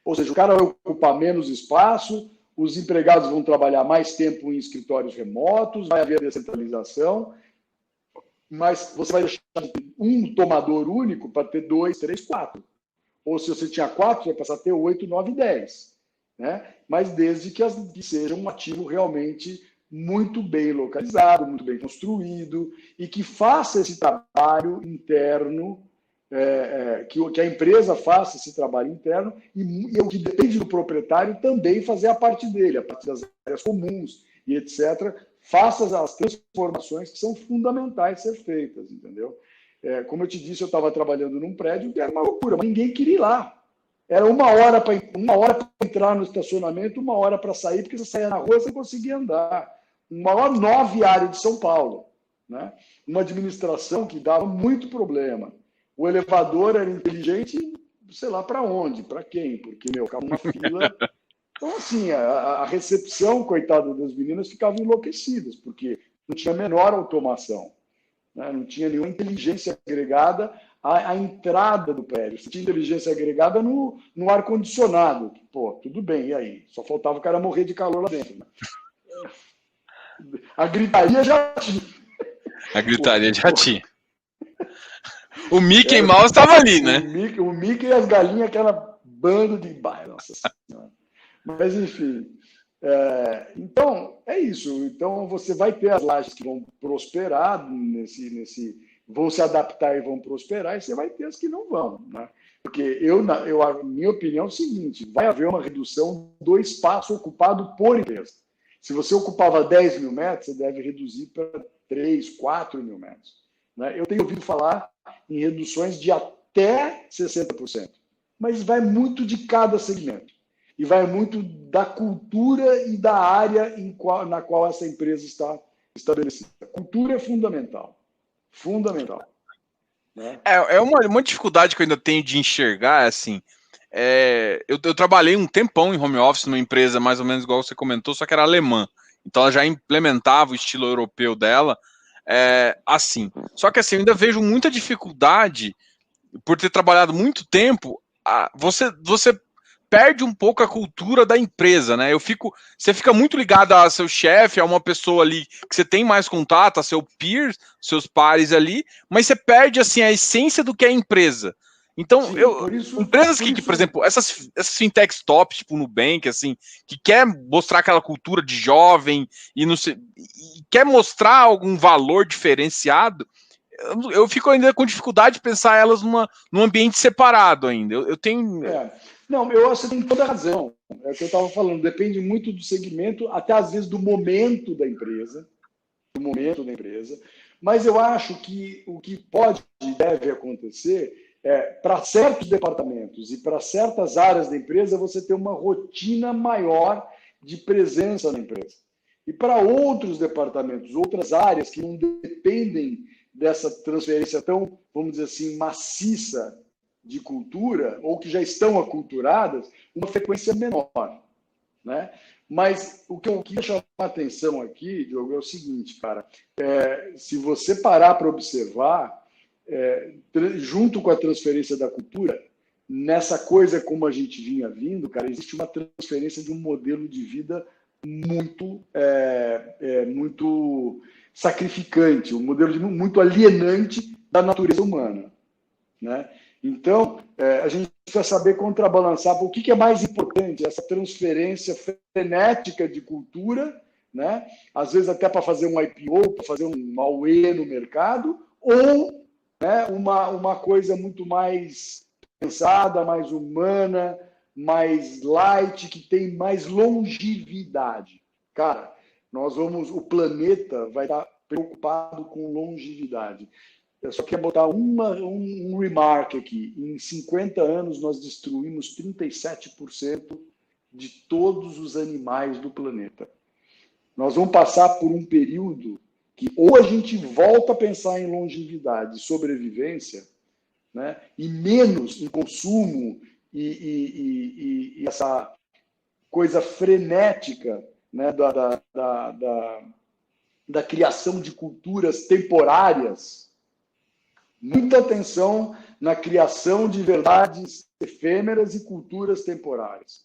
Ou seja, o cara vai ocupar menos espaço, os empregados vão trabalhar mais tempo em escritórios remotos, vai haver descentralização, mas você vai deixar um tomador único para ter 2, 3, 4. Ou se você tinha 4, vai passar a ter 8, 9, 10. Né? Mas desde que seja um ativo realmente muito bem localizado, muito bem construído, e que faça esse trabalho interno, que a empresa faça esse trabalho interno, e o que depende do proprietário também fazer a parte dele, a parte das áreas comuns e etc., faça as transformações que são fundamentais ser feitas, entendeu? Como eu te disse, eu estava trabalhando num prédio que era uma loucura, mas ninguém queria ir lá. Era uma hora para entrar no estacionamento, 1 hora para sair, porque você saía na rua e você conseguia andar. O maior nó viário de São Paulo. Né? Uma administração que dava muito problema. O elevador era inteligente, sei lá para onde, para quem, porque, ficava uma fila. Então, assim, a recepção, coitada das meninas, ficavam enlouquecidas, porque não tinha a menor automação, né? Não tinha nenhuma inteligência agregada à entrada do prédio. Você tinha inteligência agregada no ar-condicionado. Pô, tudo bem, e aí? Só faltava o cara morrer de calor lá dentro. Né? A gritaria já tinha. A gritaria já tinha. O Mickey Mouse estava ali, né? O Mickey e as galinhas, aquela bando de bairro. Nossa Senhora. Mas, enfim. Então, é isso. Então, você vai ter as lajes que vão prosperar, vão se adaptar e vão prosperar, e você vai ter as que não vão. Né? Porque a minha opinião é o seguinte: vai haver uma redução do espaço ocupado por empresa. Se você ocupava 10 mil metros, você deve reduzir para 3, 4 mil metros. Né? Eu tenho ouvido falar em reduções de até 60%. Mas vai muito de cada segmento. E vai muito da cultura e da área na qual essa empresa está estabelecida. A cultura é fundamental. Fundamental. Né? Uma dificuldade que eu ainda tenho de enxergar, assim, eu trabalhei um tempão em home office numa empresa mais ou menos igual você comentou, só que era alemã. Então ela já implementava o estilo europeu dela, assim. Só que assim, eu ainda vejo muita dificuldade, por ter trabalhado muito tempo, você perde um pouco a cultura da empresa, né? Você fica muito ligado a seu chefe, a uma pessoa ali que você tem mais contato, a seu peer, seus pares ali, mas você perde assim a essência do que é a empresa. Então, empresas que, por exemplo, essas fintechs top, tipo Nubank, assim, que quer mostrar aquela cultura de jovem e quer mostrar algum valor diferenciado, eu fico ainda com dificuldade de pensar elas num ambiente separado ainda. Eu tenho... Não, eu acho que você tem toda a razão. É o que eu estava falando, depende muito do segmento, até às vezes do momento da empresa. Mas eu acho que o que pode e deve acontecer para certos departamentos e para certas áreas da empresa, você ter uma rotina maior de presença na empresa. E para outros departamentos, outras áreas que não dependem dessa transferência tão, vamos dizer assim, maciça de cultura, ou que já estão aculturadas, uma frequência menor. Né? Mas o que eu queria chamar a atenção aqui, Diogo, é o seguinte, cara, se você parar para observar, junto com a transferência da cultura, nessa coisa como a gente vinha vindo, cara, existe uma transferência de um modelo de vida muito sacrificante, um modelo muito alienante da natureza humana, né? Então, a gente precisa saber contrabalançar o que é mais importante, essa transferência frenética de cultura, né? Às vezes até para fazer um IPO, para fazer um AUE no mercado, ou, né, uma coisa muito mais pensada, mais humana, mais light, que tem mais longevidade. Cara, o planeta vai estar preocupado com longevidade. Eu só quero botar um remark aqui. Em 50 anos, nós destruímos 37% de todos os animais do planeta. Nós vamos passar por um período que ou a gente volta a pensar em longevidade e sobrevivência, né, e menos em consumo e essa coisa frenética, né, da criação de culturas temporárias. Muita atenção na criação de verdades efêmeras e culturas temporárias.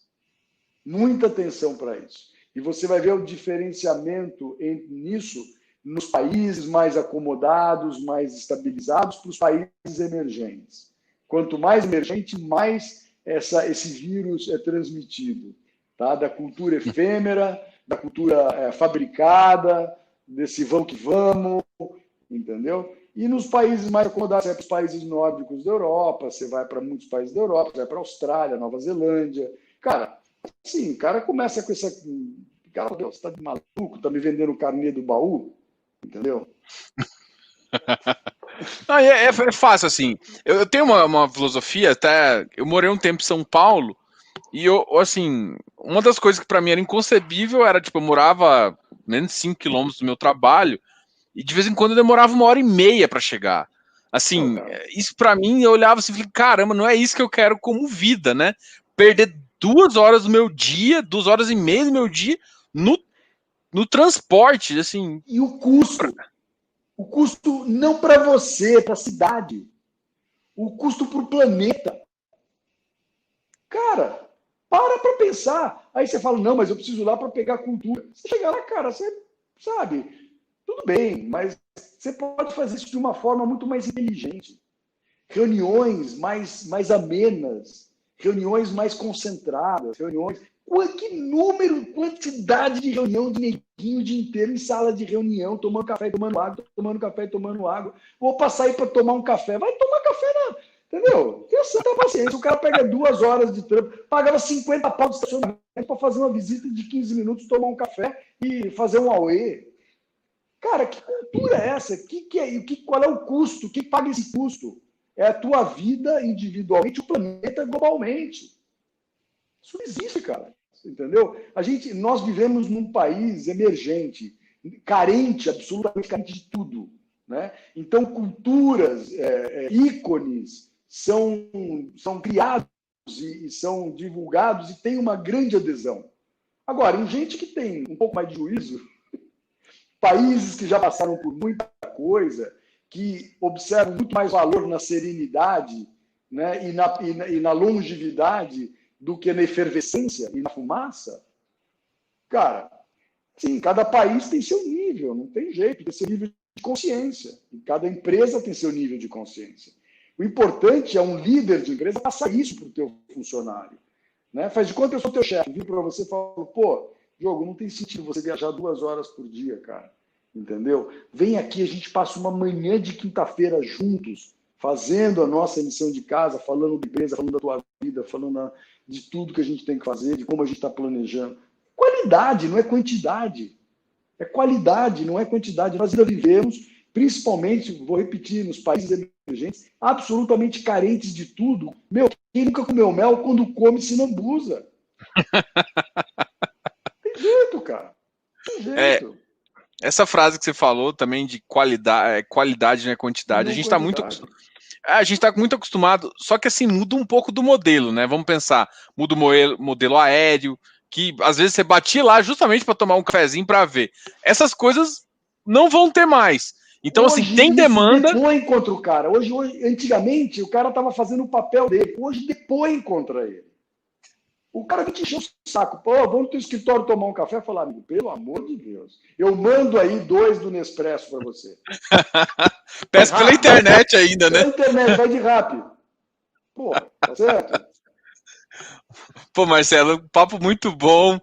Muita atenção para isso. E você vai ver o diferenciamento nisso nos países mais acomodados, mais estabilizados, para os países emergentes. Quanto mais emergente, mais esse vírus é transmitido. Tá? Da cultura efêmera, da cultura fabricada, desse vamos que vamos, entendeu? E nos países mais acomodados, você vai para os países nórdicos da Europa, você vai para muitos países da Europa, você vai para a Austrália, Nova Zelândia. Cara, assim, o cara começa com essa... Cara, Deus, você tá de maluco? Tá me vendendo o carnê do baú? Entendeu? Não, é fácil, assim. Eu tenho uma filosofia, até... Eu morei um tempo em São Paulo, e assim, uma das coisas que para mim era inconcebível era, tipo, eu morava menos de 5 quilômetros do meu trabalho, e de vez em quando eu demorava 1h30 para chegar. Assim, isso para mim, eu olhava assim e falei, caramba, não é isso que eu quero como vida, né? Perder 2 horas do meu dia, 2h30 do meu dia no transporte, assim. E o custo? O custo não para você, para a cidade. O custo para o planeta. Cara, para pensar. Aí você fala, não, mas eu preciso ir lá para pegar cultura. Você chega lá, cara, você sabe, tudo bem, mas você pode fazer isso de uma forma muito mais inteligente. Reuniões mais amenas, reuniões mais concentradas, reuniões... Que número, quantidade de reunião de neguinho o dia inteiro em sala de reunião, tomando café, tomando água, tomando café, tomando água. Vou passar aí para tomar um café. Vai tomar café, não. Entendeu? Tenha santa paciência. O cara pega 2 horas de trampo, pagava 50 pau de estacionamento para fazer uma visita de 15 minutos, tomar um café e fazer um AUE. Cara, que cultura é essa? Qual é o custo? Quem paga esse custo? É a tua vida individualmente, o planeta globalmente. Isso não existe, cara. Entendeu? Nós vivemos num país emergente, carente, absolutamente carente de tudo, né? Então, culturas, ícones são criados e são divulgados e tem uma grande adesão. Agora, em gente que tem um pouco mais de juízo, países que já passaram por muita coisa, que observam muito mais valor na serenidade, né, e na longevidade do que na efervescência e na fumaça, cara, sim, cada país tem seu nível, não tem jeito, tem seu nível de consciência. E cada empresa tem seu nível de consciência. O importante é um líder de empresa passar isso para o teu funcionário. Né? Faz de conta que eu sou teu chefe, vim para você e falo, pô, Diogo, não tem sentido você viajar 2 horas por dia, cara. Entendeu? Vem aqui, a gente passa uma manhã de quinta-feira juntos, fazendo a nossa lição de casa, falando de empresa, falando da tua vida, falando de tudo que a gente tem que fazer, de como a gente está planejando. Qualidade, não é quantidade. É qualidade, não é quantidade. Nós ainda vivemos, principalmente, vou repetir, nos países emergentes, absolutamente carentes de tudo. Meu, quem nunca comeu mel, quando come, se lambuza. Tem jeito, cara. Tem jeito. Essa frase que você falou também de qualidade não é quantidade. Não, a gente está muito acostumado, só que assim, muda um pouco do modelo, né? Vamos pensar, muda o modelo aéreo, que às vezes você batia lá justamente para tomar um cafezinho para ver. Essas coisas não vão ter mais. Então, hoje, assim, tem demanda. Depõe contra o cara. Hoje, antigamente, o cara estava fazendo o papel dele. Hoje depõe contra ele. O cara que te encheu o saco, pô, vamos no teu escritório tomar um café, falar, amigo, pelo amor de Deus, eu mando aí 2 do Nespresso para você. Peço pela internet ainda, né? Pela internet, vai de rápido. Pô, tá certo? Pô, Marcelo, papo muito bom.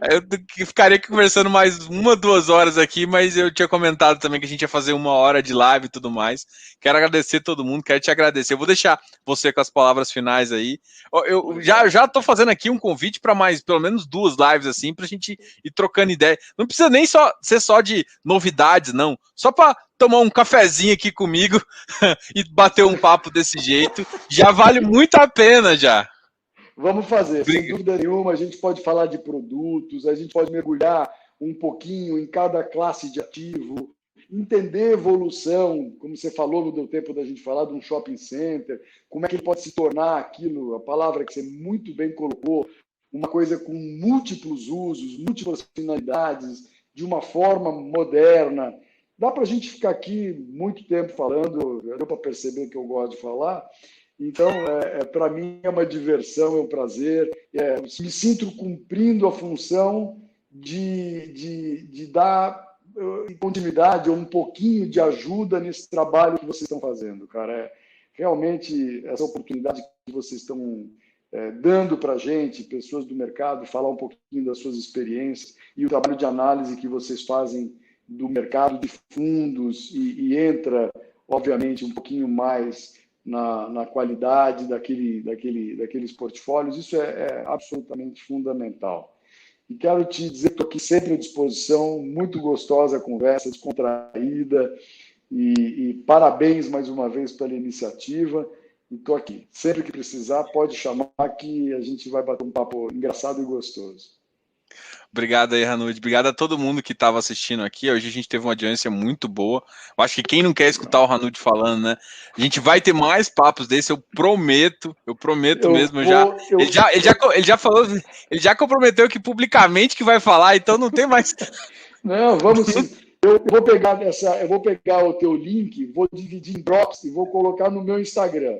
Eu ficaria conversando mais 1, 2 horas aqui, mas eu tinha comentado também que a gente ia fazer 1 hora de live e tudo mais. Quero agradecer todo mundo, quero te agradecer. Eu vou deixar você com as palavras finais aí. Eu já tô fazendo aqui um convite para mais, pelo menos 2 lives assim, para a gente ir trocando ideia. Não precisa nem ser só de novidades, não. Só para tomar um cafezinho aqui comigo e bater um papo desse jeito, já vale muito a pena já. Vamos fazer, sem dúvida nenhuma, a gente pode falar de produtos, a gente pode mergulhar um pouquinho em cada classe de ativo, entender evolução, como você falou, não deu tempo da gente falar de um shopping center, como é que ele pode se tornar aquilo, a palavra que você muito bem colocou, uma coisa com múltiplos usos, múltiplas finalidades, de uma forma moderna. Dá para a gente ficar aqui muito tempo falando, deu para perceber que eu gosto de falar. Então, para mim é uma diversão, é um prazer. Me sinto cumprindo a função de dar continuidade ou um pouquinho de ajuda nesse trabalho que vocês estão fazendo, cara. Realmente, essa oportunidade que vocês estão dando para a gente, pessoas do mercado, falar um pouquinho das suas experiências e o trabalho de análise que vocês fazem do mercado de fundos e entra, obviamente, um pouquinho mais na qualidade daqueles portfólios, isso é absolutamente fundamental. E quero te dizer que estou aqui sempre à disposição, muito gostosa a conversa, descontraída, e parabéns mais uma vez pela iniciativa, e estou aqui. Sempre que precisar, pode chamar que a gente vai bater um papo engraçado e gostoso. Obrigado aí, Hanud. Obrigado a todo mundo que estava assistindo aqui. Hoje a gente teve uma audiência muito boa. Eu acho que quem não quer escutar o Hanud falando, né? A gente vai ter mais papos desse, eu prometo mesmo. Ele já falou, ele já comprometeu que publicamente que vai falar, então não tem mais. Não, vamos sim. Eu vou pegar o teu link, vou dividir em drops e vou colocar no meu Instagram.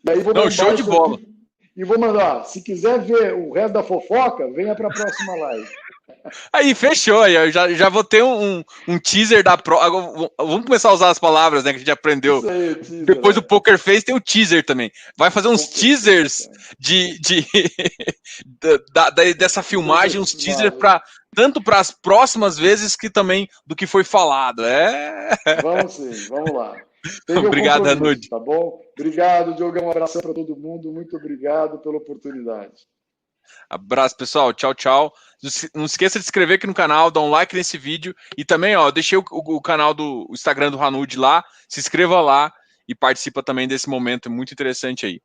E aí vou não, show de bola. Aqui. E vou mandar, se quiser ver o resto da fofoca, venha para a próxima live. Aí, fechou. Eu já vou ter um teaser da Vamos começar a usar as palavras, né, que a gente aprendeu. Aí, teaser, depois do Poker Face tem o teaser também. Vai fazer uns teasers dessa filmagem, uns teasers tanto para as próximas vezes que também do que foi falado. Vamos sim, vamos lá. Obrigado, Hanud. Tá bom? Obrigado, Diogo. Um abraço para todo mundo. Muito obrigado pela oportunidade. Abraço, pessoal. Tchau, tchau. Não esqueça de se inscrever aqui no canal, dar um like nesse vídeo. E também, ó, deixei o canal do Instagram do Hanud lá. Se inscreva lá e participa também desse momento muito interessante aí.